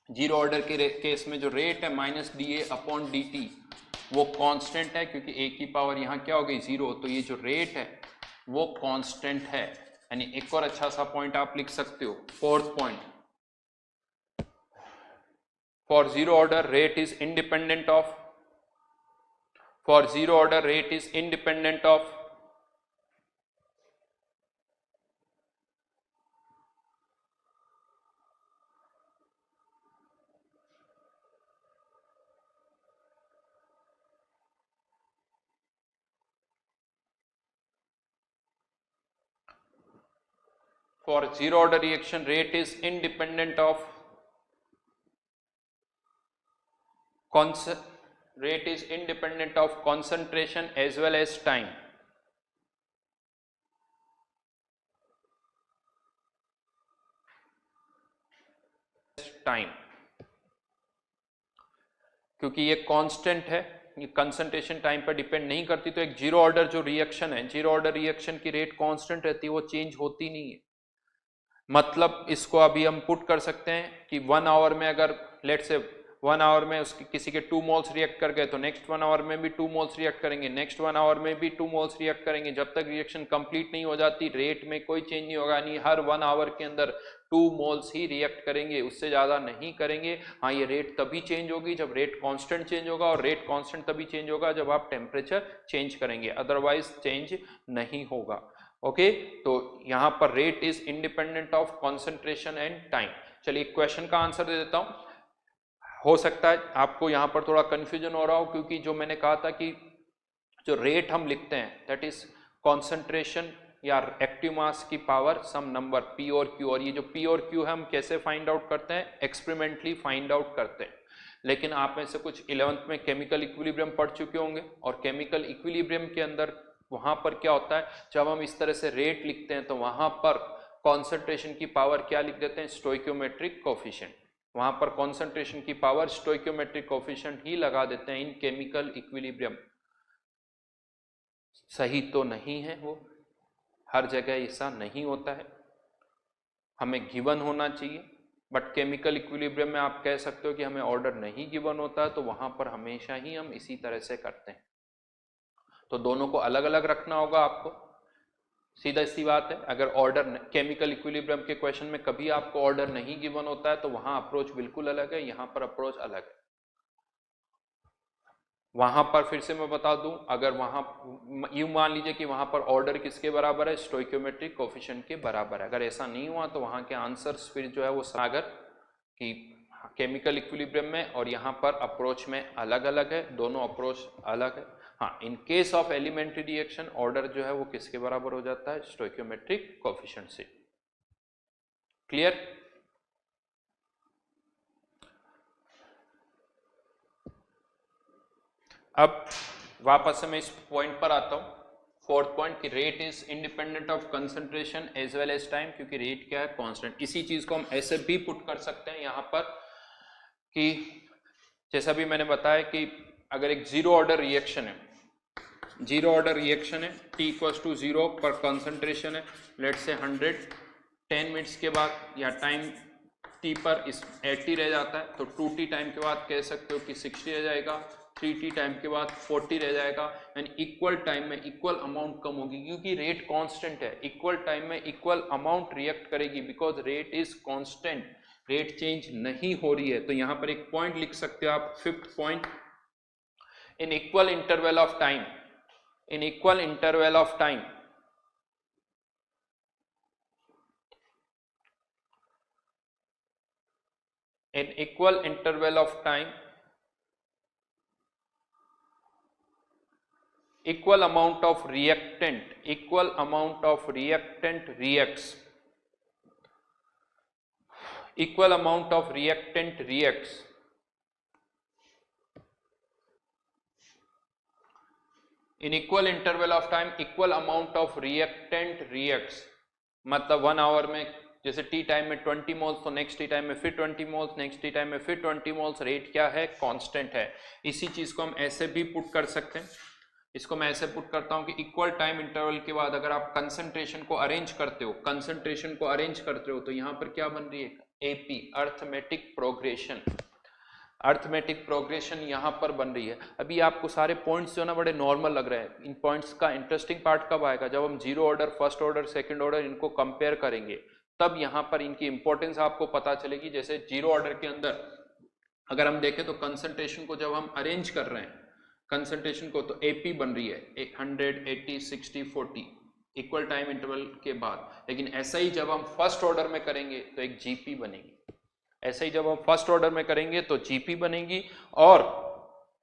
जीरो ऑर्डर के केस में जो रेट है -dA/dt वो कांस्टेंट है, क्योंकि A की पावर यहाँ क्या हो गई 0। तो ये जो रेट है वो कांस्टेंट है। यानी एक और अच्छा सा पॉइंट आप लिख सकते हो, fourth point, for zero order rate is independent of, for zero order rate is independent of for zero order reaction rate is independent of concentration as well as time। क्योंकि ये कांस्टेंट है, ये concentration time पर depend नहीं करती। तो एक zero order जो रिएक्शन है, जीरो ऑर्डर रिएक्शन की रेट कांस्टेंट रहती है, वो चेंज होती नहीं है। मतलब इसको अभी हम पुट कर सकते हैं कि 1 आवर में अगर लेट से 1 आवर में उसकी किसी के 2 मोल्स रिएक्ट कर गए तो नेक्स्ट 1 आवर में भी 2 मोल्स रिएक्ट करेंगे, नेक्स्ट 1 आवर में भी 2 मोल्स रिएक्ट करेंगे। जब तक रिएक्शन कंप्लीट नहीं हो जाती रेट में कोई चेंज नहीं होगा, यानी हर 1 आवर के अंदर 2 मोल्स ही रिएक्ट करेंगे, उससे ज्यादा नहीं करेंगे। हाँ, ये रेट तभी चेंज होगी जब रेट कांस्टेंट चेंज होगा, और रेट कांस्टेंट तभी चेंज होगा जब आप टेम्परेचर चेंज करेंगे, अदरवाइज चेंज नहीं होगा। ओके, तो यहां पर rate is independent of concentration and time. चलिए क्वेश्चन का आंसर दे देता हूं। हो सकता है आपको यहां पर थोड़ा कंफ्यूजन हो रहा हो, क्योंकि जो मैंने कहा था कि जो रेट हम लिखते हैं दैट इज कॉन्सेंट्रेशन या एक्टिव मास की पावर सम नंबर P और Q, और ये जो P और Q है हम कैसे फाइंड आउट करते हैं, एक्सपेरिमेंटली फाइंड आउट करते हैं। लेकिन आप में से कुछ 11th में केमिकल इक्विलिब्रियम पढ़ चुके होंगे, और केमिकल इक्विलिब्रियम के अंदर वहां पर क्या होता है, जब हम इस तरह से रेट लिखते हैं तो वहां पर कॉन्सेंट्रेशन की पावर क्या लिख देते हैं, स्टोइकियोमेट्रिक कोफिशिएंट। वहां पर कॉन्सेंट्रेशन की पावर स्टोइकियोमेट्रिक कोफिशिएंट ही लगा देते हैं इन केमिकल इक्विलिब्रियम। सही तो नहीं है वो, हर जगह ऐसा नहीं होता है, हमें गिवन होना चाहिए। बट केमिकल इक्विलिब्रियम में आप कह सकते हो कि हमें ऑर्डर नहीं गिवन होता है, तो वहां पर हमेशा ही हम इसी तरह से करते हैं। तो दोनों को अलग अलग रखना होगा आपको, सीधा सी बात है। अगर ऑर्डर केमिकल इक्विलिब्रियम के क्वेश्चन में कभी आपको ऑर्डर नहीं गिवन होता है तो वहां अप्रोच बिल्कुल अलग है, यहां पर अप्रोच अलग है। वहां पर फिर से मैं बता दूं, अगर वहां यूं मान लीजिए कि वहां पर ऑर्डर किसके बराबर है, स्टोइकियोमेट्रिक कोफिशिएंट के बराबर है। अगर ऐसा नहीं हुआ तो वहां के आंसर्स फिर जो है वो सागर कि केमिकल इक्विलिब्रियम में और यहाँ पर अप्रोच में अलग अलग है, दोनों अप्रोच अलग है। हाँ, in case of elementary reaction order जो है वो किसके बराबर हो जाता है, स्टोइकियोमेट्रिक कोफिशिएंट से। क्लियर? अब वापस से मैं इस पॉइंट पर आता हूं, फोर्थ पॉइंट कि rate is independent of concentration as well as time, क्योंकि रेट क्या है, कांस्टेंट। इसी चीज को हम ऐसे भी पुट कर सकते हैं यहां पर कि जैसा भी मैंने बताया कि अगर एक जीरो ऑर्डर रिएक्शन है, जीरो ऑर्डर रिएक्शन है, T इक्वल्स टू 0 पर कंसंट्रेशन है, लेट से 100, 10 मिनट्स के बाद या टाइम T पर इस 80 रह जाता है, तो 2T टाइम के बाद कह सकते हो कि 60 रह जाएगा, 3T टाइम के बाद 40 रह जाएगा, यानी इक्वल टाइम में इक्वल अमाउंट कम होगी, क्योंकि रेट कांस्टेंट है। इक्वल टाइम में इक्वल अमाउंट रिएक्ट करेगी, because rate is constant, rate change नहीं हो रही है। तो यहां पर एक पॉइंट लिख सकते हो आप, fifth point, in equal interval of time, in equal interval of time, in equal interval of time, equal amount of reactant, equal amount of reactant reacts, equal amount of reactant reacts, in equal interval of time equal amount of reactant reacts। मतलब 1 our में जैसे T time में 20 moles, तो next T time में फिर 20 moles, next T time में फिर 20 moles. Rate क्या है, कांस्टेंट है। इसी चीज को हम ऐसे भी पुट कर सकते हैं, इसको मैं ऐसे पुट करता हूं कि इक्वल टाइम इंटरवल के बाद अगर आप कंसंट्रेशन को अरेंज करते हो, कंसंट्रेशन को अरेंज करते हो, तो यहां पर क्या बन रही है, AP, arithmetic progression, arithmetic progression यहां पर बन रही है। अभी आपको सारे पॉइंट्स जो ना बड़े नॉर्मल लग रहे हैं, इन पॉइंट्स का इंटरेस्टिंग पार्ट कब आएगा, जब हम zero order, first order, second order इनको कंपेयर करेंगे, तब यहां पर इनकी इंपॉर्टेंस आपको पता चलेगी। जैसे जीरो ऑर्डर के अंदर अगर हम देखें तो कंसंट्रेशन को जब हम अरेंज कर रहे हैं, कंसंट्रेशन को, तो एपी बन रही है 100, 80, 60, 40 इक्वल टाइम इंटरवल के बाद। लेकिन ऐसा ही जब हम फर्स्ट ऑर्डर में करेंगे तो एक जीपी बनेगी, ऐसे ही जब हम फर्स्ट ऑर्डर में करेंगे तो जीपी बनेगी, और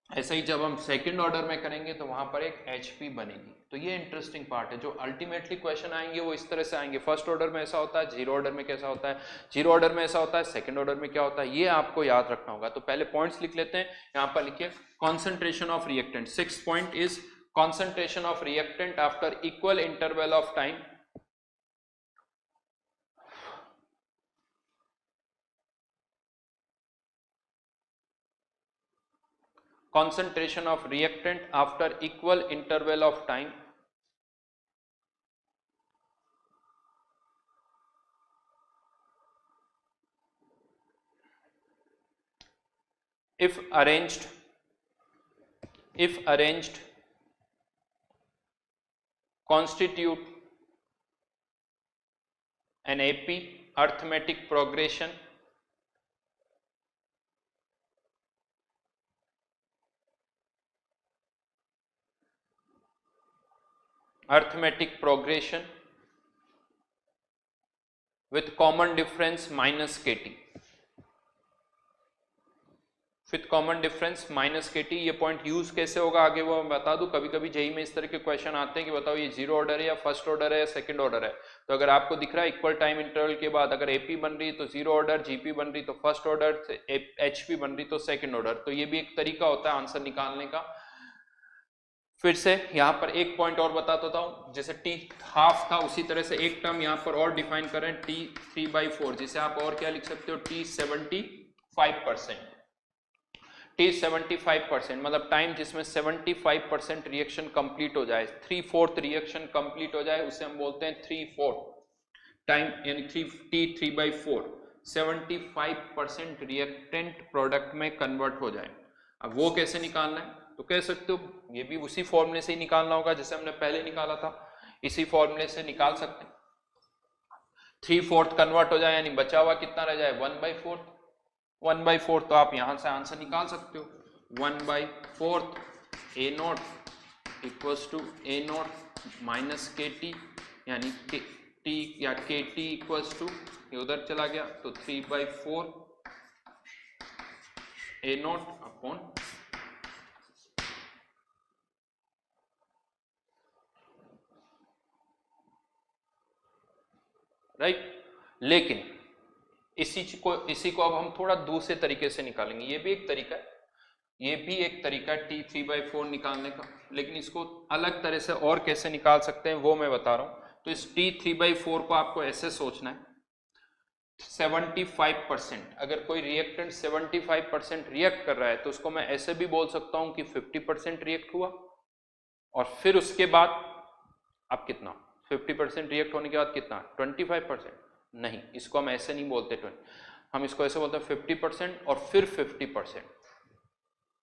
ऐसे ही जब हम सेकंड ऑर्डर में करेंगे तो वहां पर एक एचपी बनेगी। तो ये इंटरेस्टिंग पार्ट है, जो अल्टीमेटली क्वेश्चन आएंगे वो इस तरह से आएंगे। फर्स्ट ऑर्डर में ऐसा होता है, जीरो ऑर्डर में कैसा होता है, जीरो ऑर्डर में ऐसा होता है, सेकंड ऑर्डर में क्या होता है, ये आपको याद रखना होगा। तो पहले पॉइंट्स लिख लेते हैं, यहां पर लिखिए concentration of reactant. 6th point is concentration of reactant after equal interval of time, concentration of reactant after equal interval of time, if arranged constitute an AP, arithmetic progression, arithmetic progression with common difference minus kT। With common difference minus K T. ये point use कैसे होगा आगे वो मैं बता दूं। कभी कभी जेई में इस तरह के क्वेश्चन आते हैं कि बताओ ये जीरो ऑर्डर है या फर्स्ट ऑर्डर है या सेकंड ऑर्डर है। तो अगर आपको दिख रहा है इक्वल टाइम इंटरवल के बाद अगर एपी बन रही तो जीरो ऑर्डर, जीपी बन रही तो फर्स्ट ऑर्डर, एचपी बन रही तो सेकंड ऑर्डर। तो ये भी एक तरीका होता है आंसर निकालने का। फिर से यहाँ पर एक पॉइंट और बता देता हूँ, जैसे टी हाफ था उसी तरह से एक टर्म यहाँ पर और डिफाइन करें टी 3/4, जिसे आप और क्या लिख सकते हो टी 75%। टी 75% मतलब टाइम जिसमें 75% रिएक्शन कंप्लीट हो जाए, 3/4 रिएक्शन कंप्लीट हो जाए, उसे हम बोलते हैं 3/4 टाइम, यानी टी 3/4 75% रिएक्टेंट प्रोडक्ट में कन्वर्ट हो जाए। अब वो कैसे निकालना है तो कह सकते हो ये भी उसी फॉर्मूले से ही निकालना होगा जैसे हमने पहले निकाला था, इसी फॉर्मूले से निकाल सकते हैं। 3/4 कन्वर्ट हो जाए यानी बचा हुआ कितना रह जाए 1/4। 1/4 तो आप यहां से आंसर निकाल सकते हो 1/4 A not equals to A not minus K T, यानी टी या के टी इक्वल्स टू ये उधर चला गया तो 3/4 ए नॉट अपॉन राइट। लेकिन इसी को अब हम थोड़ा दूसरे तरीके से निकालेंगे। ये भी एक तरीका है, ये भी एक तरीका है टी 3/4 निकालने का, लेकिन इसको अलग तरह से और कैसे निकाल सकते हैं वो मैं बता रहा हूं। तो इस टी 3/4 को आपको ऐसे सोचना है 75%, अगर कोई रिएक्टेंट 75% रिएक्ट कर रहा है तो उसको मैं ऐसे भी बोल सकता हूं कि 50% रिएक्ट हुआ, और फिर उसके बाद अब कितना 50% रिएक्ट होने के बाद कितना 25%। नहीं, इसको हम ऐसे नहीं बोलते 20, हम इसको ऐसे बोलते हैं 50% और फिर 50%।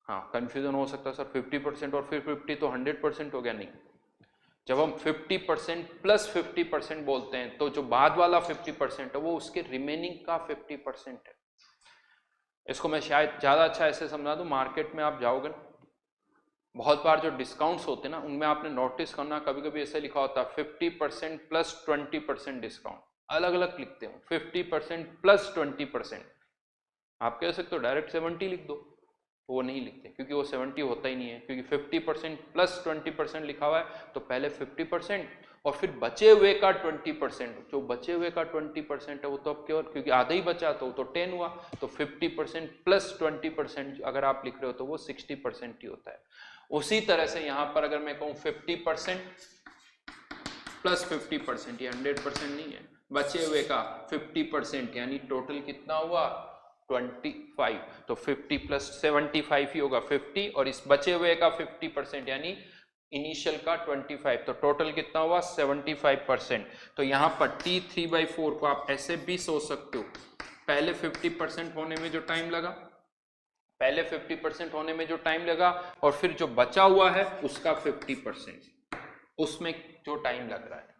हाँ कंफ्यूजन हो सकता है सर 50% और फिर 50 तो 100% हो गया। नहीं, जब हम 50% प्लस 50% बोलते हैं तो जो बाद वाला 50% है वो उसके रिमेनिंग का 50% है। इसको मैं शायद ज़्यादा अच्छा ऐसे समझा दूँ, मार्केट में आप जाओगे ना बहुत बार जो डिस्काउंट्स होते हैं ना उनमें आपने नोटिस करना कभी कभी ऐसे लिखा होता है 50% प्लस 20% डिस्काउंट, अलग अलग लिखते हो 50% प्लस 20%। आप कह सकते हो डायरेक्ट 70 लिख दो, वो नहीं लिखते क्योंकि वो 70 होता ही नहीं है, क्योंकि 50% प्लस 20% लिखा हुआ है तो पहले 50% और फिर बचे हुए का 20%। जो बचे हुए का 20% है वो तो अब क्योंकि आधा ही बचा तो 10 हुआ, तो 50% प्लस 20% अगर आप लिख रहे हो तो वो 60% ही होता है। उसी तरह से यहां पर अगर मैं कहूं 50% प्लस 50%, ये 100% नहीं है, बचे हुए का 50% यानी टोटल कितना हुआ 25, तो 50 प्लस 75 ही होगा 50, और इस बचे हुए का 50% यानी इनिशियल का 25, तो टोटल कितना हुआ 75%। तो यहां पर T 3/4 को आप ऐसे भी सोच सकते हो, पहले 50% होने में जो टाइम लगा, पहले 50% होने में जो टाइम लगा और फिर जो बचा हुआ है उसका 50% उसमें जो टाइम लग रहा है,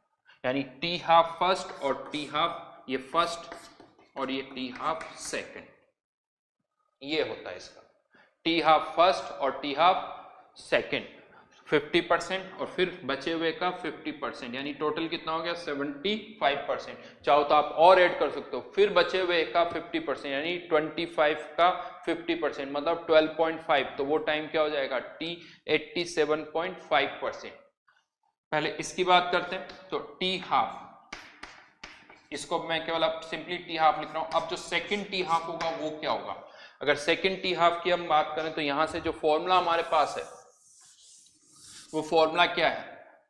यानी टी हाफ फर्स्ट और टी हाफ ये फर्स्ट और ये टी हाफ सेकंड, ये होता है इसका टी हाफ फर्स्ट और टी हाफ सेकंड 50% और फिर बचे हुए का 50%, यानी टोटल कितना हो गया 75%। चाहो तो आप और ऐड कर सकते हो, फिर बचे हुए का 50% यानी 25 का 50% मतलब 12.5, तो वो टाइम क्या हो जाएगा टी 87.5%। पहले इसकी बात करते हैं तो टी हाफ, इसको मैं केवल अब सिंपली टी हाफ लिख रहा हूं। अब जो सेकंड टी हाफ होगा वो क्या होगा, अगर सेकंड टी हाफ की हम बात करें तो यहां से जो फॉर्मूला हमारे पास है वो फॉर्मूला क्या है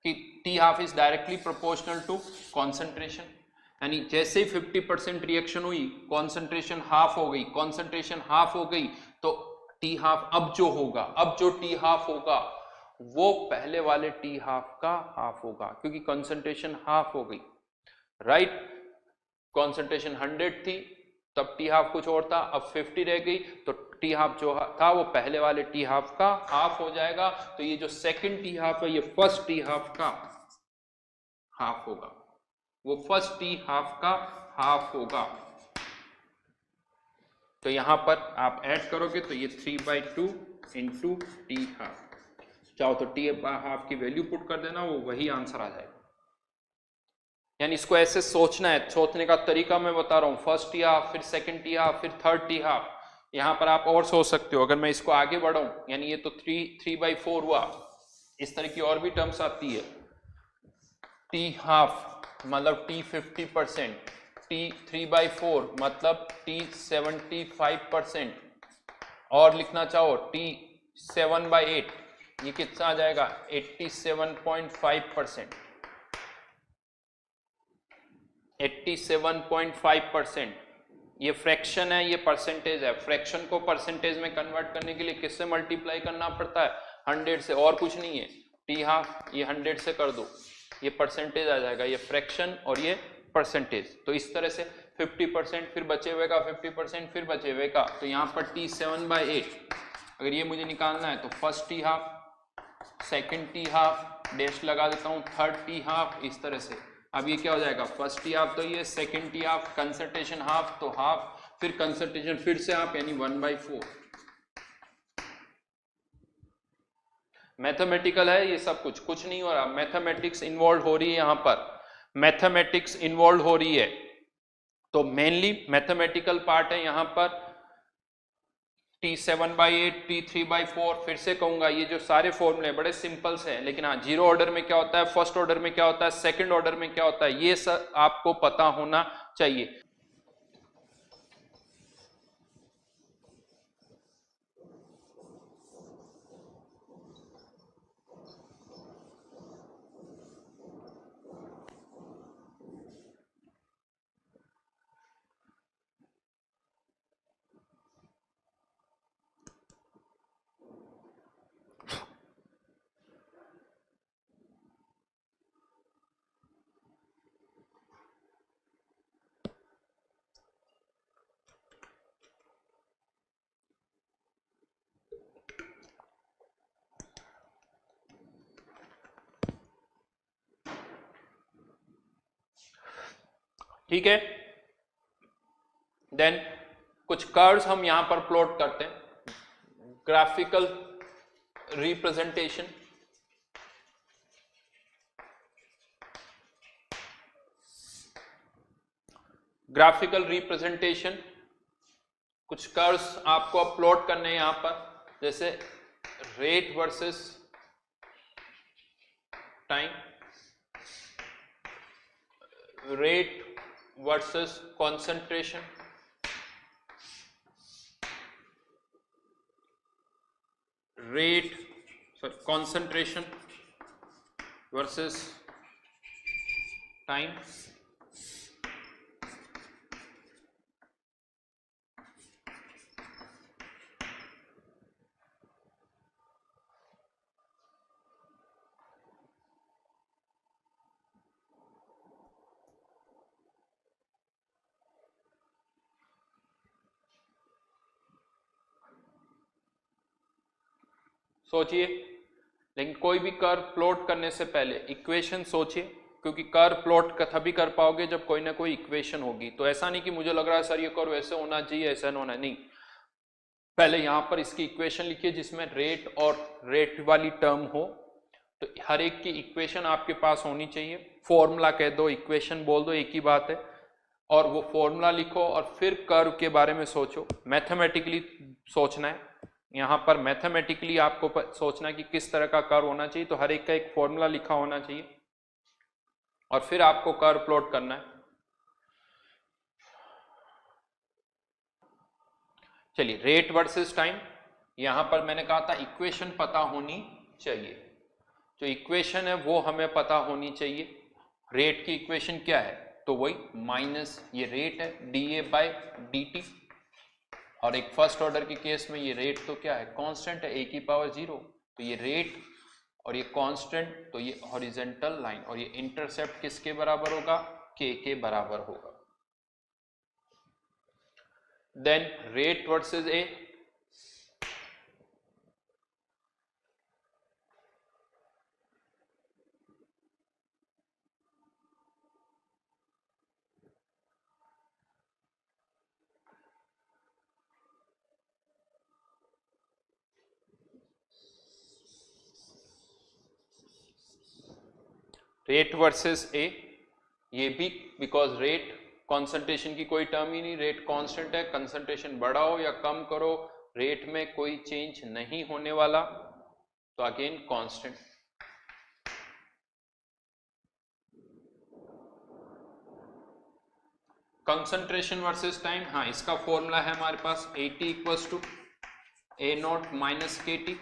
कि T half is directly proportional to concentration, यानी जैसे ही 50% रिएक्शन हुई कॉन्सेंट्रेशन हाफ हो गई, कॉन्सेंट्रेशन हाफ हो गई तो टी हाफ अब जो टी हाफ होगा वो पहले वाले टी हाफ का हाफ होगा, क्योंकि कॉन्सेंट्रेशन हाफ हो गई, राइट। कॉन्सेंट्रेशन 100 थी तब टी हाफ कुछ और था, अब 50 रह गई तो टी हाफ जो था वो पहले वाले टी हाफ का हाफ हो जाएगा। तो ये जो सेकंड टी हाफ है ये फर्स्ट टी हाफ का हाफ होगा, वो फर्स्ट टी हाफ का हाफ होगा। तो यहां पर आप ऐड करोगे तो ये 3/2 इंटू टी हाफ, चाहो तो टी हाफ की वैल्यू पुट कर देना, वो वही आंसर आ जाएगा। यानी इसको ऐसे सोचना है, सोचने का तरीका मैं बता रहा हूं, फर्स्ट टी हाफ फिर सेकंड टी हाफ फिर थर्ड टी हाफ, यहां पर आप और सोच सकते हो, अगर मैं इसको आगे बढ़ाऊं, यानी ये तो 3/4 हुआ, इस तरह की और भी टर्म्स आती है, टी हाफ मतलब टी 50%, टी 3/4 मतलब टी 75%, और लिखना चाहो टी 7/8, ये कितना आ जाएगा 87.5%। 87.5%, ये फ्रैक्शन है, ये परसेंटेज है। फ्रैक्शन को परसेंटेज में कन्वर्ट करने के लिए किससे मल्टीप्लाई करना पड़ता है? 100 से, और कुछ नहीं है। टी हाफ ये 100 से कर दो, ये परसेंटेज आ जाएगा, ये फ्रैक्शन और ये परसेंटेज। तो इस तरह से 50%, फिर बचे हुए का 50%, फिर बचे हुए का, तो यहाँ पर टी 7/8 अगर ये मुझे निकालना है तो first T half, second T half, dash लगा देता हूँ, थर्ड टी हाफ, इस तरह से। अब ये क्या हो जाएगा, फर्स्ट टी हाफ तो ये, second T half, concentration half तो हाफ, फिर कंसंट्रेशन फिर से हाफ, यानी 1/4। मैथमेटिकल है ये सब, कुछ नहीं हो रहा, मैथमेटिक्स इन्वॉल्व हो रही है यहाँ पर, मैथमेटिक्स इन्वॉल्व हो रही है। तो मेनली मैथमेटिकल पार्ट है यहाँ पर। टी 7/8, टी 3/4, फिर से कहूंगा ये जो सारे फॉर्मूले बड़े सिंपल से हैं, लेकिन हाँ, जीरो ऑर्डर में क्या होता है, फर्स्ट ऑर्डर में क्या होता है, सेकंड ऑर्डर में क्या होता है, ये सब आपको पता होना चाहिए। ठीक है, देन कुछ कर्व्स हम यहां पर प्लॉट करते हैं, ग्राफिकल रिप्रेजेंटेशन। ग्राफिकल रिप्रेजेंटेशन, कुछ कर्व्स आपको अब प्लॉट करने हैं यहां पर, जैसे rate versus time, rate versus concentration, rate concentration versus time, सोचिए। लेकिन कोई भी कर्व प्लॉट करने से पहले इक्वेशन सोचिए, क्योंकि कर्व प्लॉट तभी कर पाओगे जब कोई ना कोई इक्वेशन होगी। तो ऐसा नहीं कि मुझे लग रहा है सर ये कर्व ऐसे होना चाहिए, ऐसा नहीं होना, नहीं, पहले यहां पर इसकी इक्वेशन लिखिए जिसमें रेट और रेट वाली टर्म हो। तो हर एक की इक्वेशन आपके पास होनी चाहिए, फॉर्मूला कह दो, इक्वेशन बोल दो, एक ही बात है। और वो फॉर्मूला लिखो और फिर कर्व के बारे में सोचो, मैथमेटिकली सोचना है यहाँ पर। मैथमेटिकली आपको सोचना है कि किस तरह का कर्व होना चाहिए, तो हर एक का एक फॉर्मूला लिखा होना चाहिए और फिर आपको कर्व प्लॉट करना है। चलिए, रेट वर्सेस टाइम, यहां पर मैंने कहा था इक्वेशन पता होनी चाहिए। जो इक्वेशन है वो हमें पता होनी चाहिए। रेट की इक्वेशन क्या है, तो वही माइनस ये रेट है dA/dt, और एक फर्स्ट ऑर्डर के केस में ये रेट तो क्या है, कांस्टेंट है, a⁻0। तो ये रेट और ये कांस्टेंट, तो ये हॉरिजॉन्टल लाइन, और ये इंटरसेप्ट किसके बराबर होगा, k के बराबर होगा। Then rate versus a, rate versus A, ये भी बिकॉज रेट कॉन्सेंट्रेशन की कोई टर्म ही नहीं, रेट कांस्टेंट है, कंसंट्रेशन बढ़ाओ या कम करो रेट में कोई चेंज नहीं होने वाला, तो again constant. Concentration versus time, हाँ इसका फॉर्मूला है हमारे पास AT equals to A0 minus KT।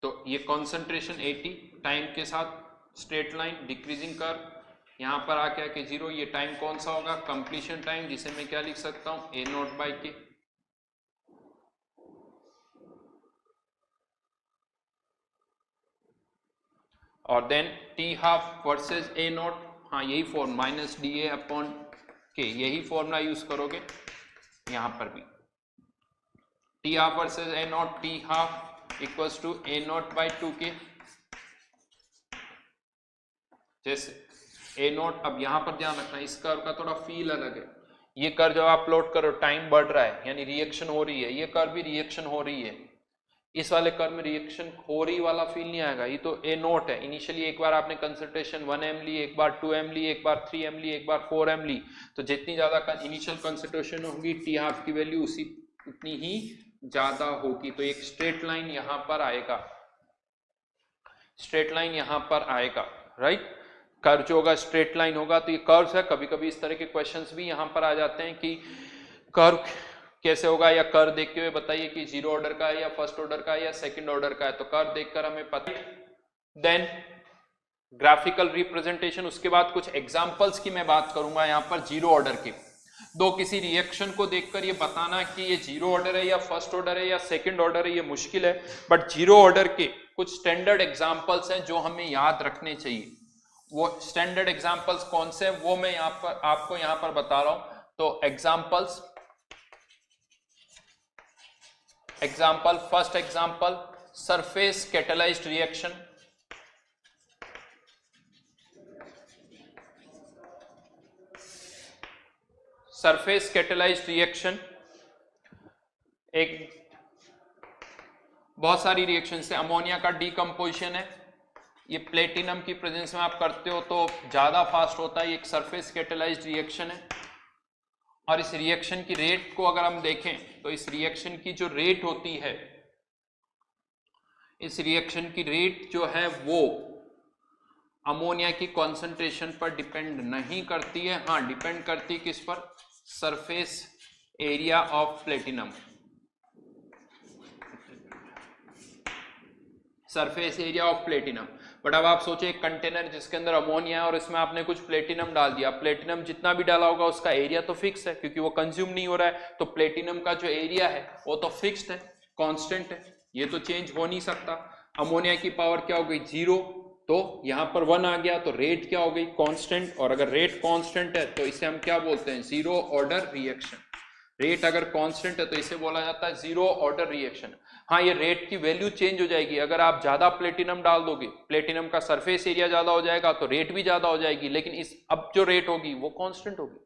तो ये कंसंट्रेशन AT, टाइम के साथ स्ट्रेट लाइन डिक्रीजिंग कर्व, यहां पर आके आके जीरो, ये टाइम कौन सा होगा, कंप्लीशन टाइम, जिसे मैं क्या लिख सकता हूं A0 बाई K। और then T half versus A0, हाँ यही form minus DA upon K, यही फॉर्मूला यूज करोगे यहां पर भी। T half versus A0, T half equals to A0 by 2K। जैसे A0, अब यहां पर ध्यान रखना इस कर्व का थोड़ा फील अलग है। ये कर्व जब आप प्लॉट करो टाइम बढ़ रहा है यानी रिएक्शन हो रही है, ये कर्व भी रिएक्शन हो रही है, इस वाले कर्व में रिएक्शन हो रही वाला फील नहीं आएगा। ये तो A0 है, इनिशियली एक बार आपने कंसंट्रेशन 1m ली, एक बार 2m ली, एक बार 3m ली, एक बार 4m ली, तो जितनी ज्यादा इनिशियल कंसंट्रेशन होगी T हाफ की वैल्यू उसी उतनी ही ज्यादा होगी। तो एक स्ट्रेट लाइन यहां पर आएगा, स्ट्रेट लाइन यहां पर आएगा, राइट। कर्व जो होगा स्ट्रेट लाइन होगा। तो ये कर्व है, कभी कभी इस तरह के क्वेश्चंस भी यहां पर आ जाते हैं कि कर्व कैसे होगा, या कर्व देखते हुए बताइए कि जीरो ऑर्डर का है या फर्स्ट ऑर्डर का है या सेकंड ऑर्डर का है। तो कर्व देखकर हमें पता, देन ग्राफिकल रिप्रेजेंटेशन, उसके बाद कुछ एग्जांपल्स की मैं बात करूंगा यहां पर जीरो ऑर्डर के। दो किसी रिएक्शन को देखकर ये बताना कि ये जीरो ऑर्डर है या फर्स्ट ऑर्डर है या सेकंड ऑर्डर है, ये मुश्किल है, बट जीरो ऑर्डर के कुछ स्टैंडर्ड एग्जांपल्स हैं जो हमें याद रखने चाहिए। वो स्टैंडर्ड एग्जांपल्स कौन से हैं वो मैं आपको यहां पर बता रहा हूं। तो examples, first example surface catalysed reaction. Surface catalysed reaction एक बहुत सारी रिएक्शन से, अमोनिया का डीकंपोजिशन है, ये प्लेटिनम की प्रेजेंस में आप करते हो तो ज्यादा फास्ट होता है, एक सरफेस कैटालाइज्ड रिएक्शन है। और इस रिएक्शन की रेट को अगर हम देखें तो इस रिएक्शन की जो रेट होती है, इस रिएक्शन की रेट जो है वो अमोनिया की कॉन्सेंट्रेशन पर डिपेंड नहीं करती है, हाँ डिपेंड करती है किस पर, surface area of platinum, surface area of platinum. But अब आप सोचे एक कंटेनर जिसके अंदर अमोनिया है और इसमें आपने कुछ प्लेटिनम डाल दिया, प्लेटिनम जितना भी डाला होगा उसका एरिया तो फिक्स है क्योंकि वो कंज्यूम नहीं हो रहा है, तो प्लेटिनम का जो एरिया है वो तो फिक्स्ड है, कांस्टेंट है, ये तो चेंज हो नहीं सकता। अमोनिया की पावर क्या हो गई, 0, तो यहां पर 1 आ गया, तो रेट क्या हो गई, कांस्टेंट। और अगर रेट कांस्टेंट है तो इसे हम क्या बोलते हैं, जीरो ऑर्डर रिएक्शन। रेट अगर कांस्टेंट है तो इसे बोला जाता है जीरो ऑर्डर रिएक्शन। हाँ ये रेट की वैल्यू चेंज हो जाएगी, अगर आप ज्यादा प्लेटिनम डाल दोगे, प्लेटिनम का सरफेस एरिया ज्यादा हो जाएगा तो रेट भी ज्यादा हो जाएगी, लेकिन इस अब जो रेट होगी वो कांस्टेंट होगी,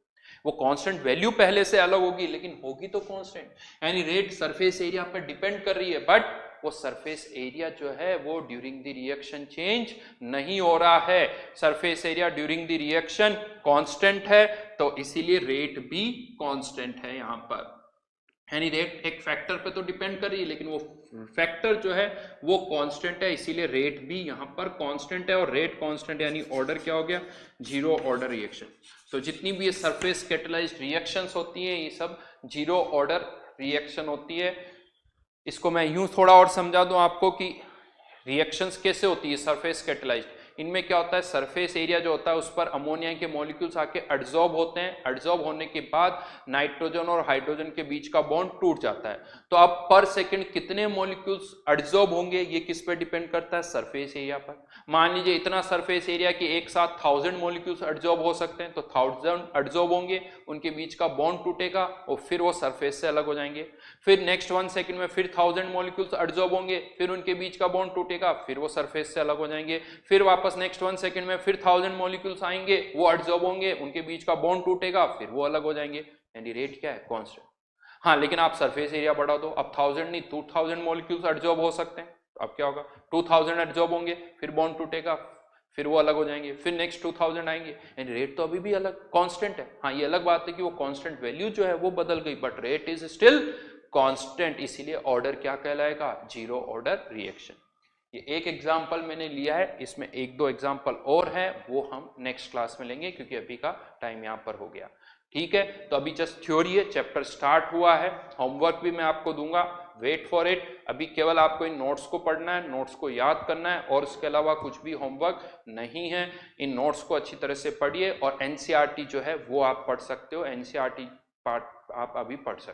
वो कांस्टेंट वैल्यू पहले से अलग होगी लेकिन होगी तो कांस्टेंट। यानी रेट सरफेस एरिया पर डिपेंड कर रही है, बट वो सरफेस एरिया जो है वो ड्यूरिंग द रिएक्शन चेंज नहीं हो रहा है, surface area during the reaction constant है, तो इसीलिए रेट भी कांस्टेंट है यहां पर। यानी रेट एक फैक्टर पे तो डिपेंड कर रही है लेकिन वो फैक्टर जो है वो कांस्टेंट है, इसीलिए रेट भी यहां पर कांस्टेंट है। और रेट कांस्टेंट यानी ऑर्डर क्या हो गया, जीरो ऑर्डर रिएक्शन। तो जितनी भी ये सरफेस कैटालाइज्ड रिएक्शंस होती हैं ये सब जीरो ऑर्डर रिएक्शन होती है। इसको मैं यूं थोड़ा और समझा दूं आपको कि रिएक्शंस कैसे होती है सरफेस कैटालाइज्ड। इनमें क्या होता है, सरफेस एरिया जो होता है उस पर अमोनिया के मॉलिक्यूल्स आके एडजॉर्ब होते हैं, एडजॉर्ब होने के बाद नाइट्रोजन और हाइड्रोजन के बीच का बॉन्ड टूट जाता है। तो अब पर सेकंड कितने मॉलिक्यूल्स एडजॉर्ब होंगे ये किस पर डिपेंड करता है, सरफेस एरिया पर। मान लीजिए इतना सरफेस एरिया कि एक साथ 1000 मॉलिक्यूल्स एडजॉर्ब हो सकते हैं, तो 1000 एडजॉर्ब होंगे, उनके बीच का बॉन्ड टूटेगा और फिर वो सरफेस से अलग हो जाएंगे। फिर नेक्स्ट 1 सेकंड में फिर 1000 मॉलिक्यूल्स एडजॉर्ब होंगे, फिर उनके बीच का बॉन्ड टूटेगा, फिर वो सरफेस से अलग हो जाएंगे। फिर वापस नेक्स्ट 1 सेकंड में फिर 1000 मॉलिक्यूल्स आएंगे, वो एडजॉर्ब होंगे, उनके बीच का बॉन्ड टूटेगा, फिर वो अलग हो जाएंगे। यानी रेट क्या है, कांस्टेंट। हाँ लेकिन आप सरफेस एरिया बढ़ा दो, अब 1000 नहीं 2000 मॉलिक्यूल्स एडजॉर्ब हो सकते हैं, तो अब क्या होगा, 2000 एडजॉर्ब होंगे, फिर बॉन्ड टूटेगा, फिर वो अलग हो जाएंगे, फिर नेक्स्ट 2000 आएंगे, एंड रेट तो अभी भी अलग कांस्टेंट है। हाँ, ये अलग बात है कि वो कांस्टेंट वैल्यू जो है वो बदल गई, but rate is still constant, इसीलिए ऑर्डर क्या कहलाएगा, जीरो ऑर्डर रिएक्शन। ये एक एग्जांपल मैंने लिया है, इसमें एक दो एग्जांपल और हैं, वो हम नेक्स्ट क्लास में लेंगे क्योंकि अभी का टाइम यहाँ पर हो गया। ठीक है, तो अभी जस्ट थ्योरी है, चैप्टर स्टार्ट हुआ है, होमवर्क भी मैं आपको दूंगा, वेट फॉर इट। अभी केवल आपको इन नोट्स को पढ़ना है, नोट्स को याद करना है, और इसके अलावा कुछ भी होमवर्क नहीं है। इन नोट्स को अच्छी तरह से पढ़िए, और एनसीईआरटी जो है वो आप पढ़ सकते हो, एनसीईआरटी पार्ट आप अभी पढ़ सकते हो।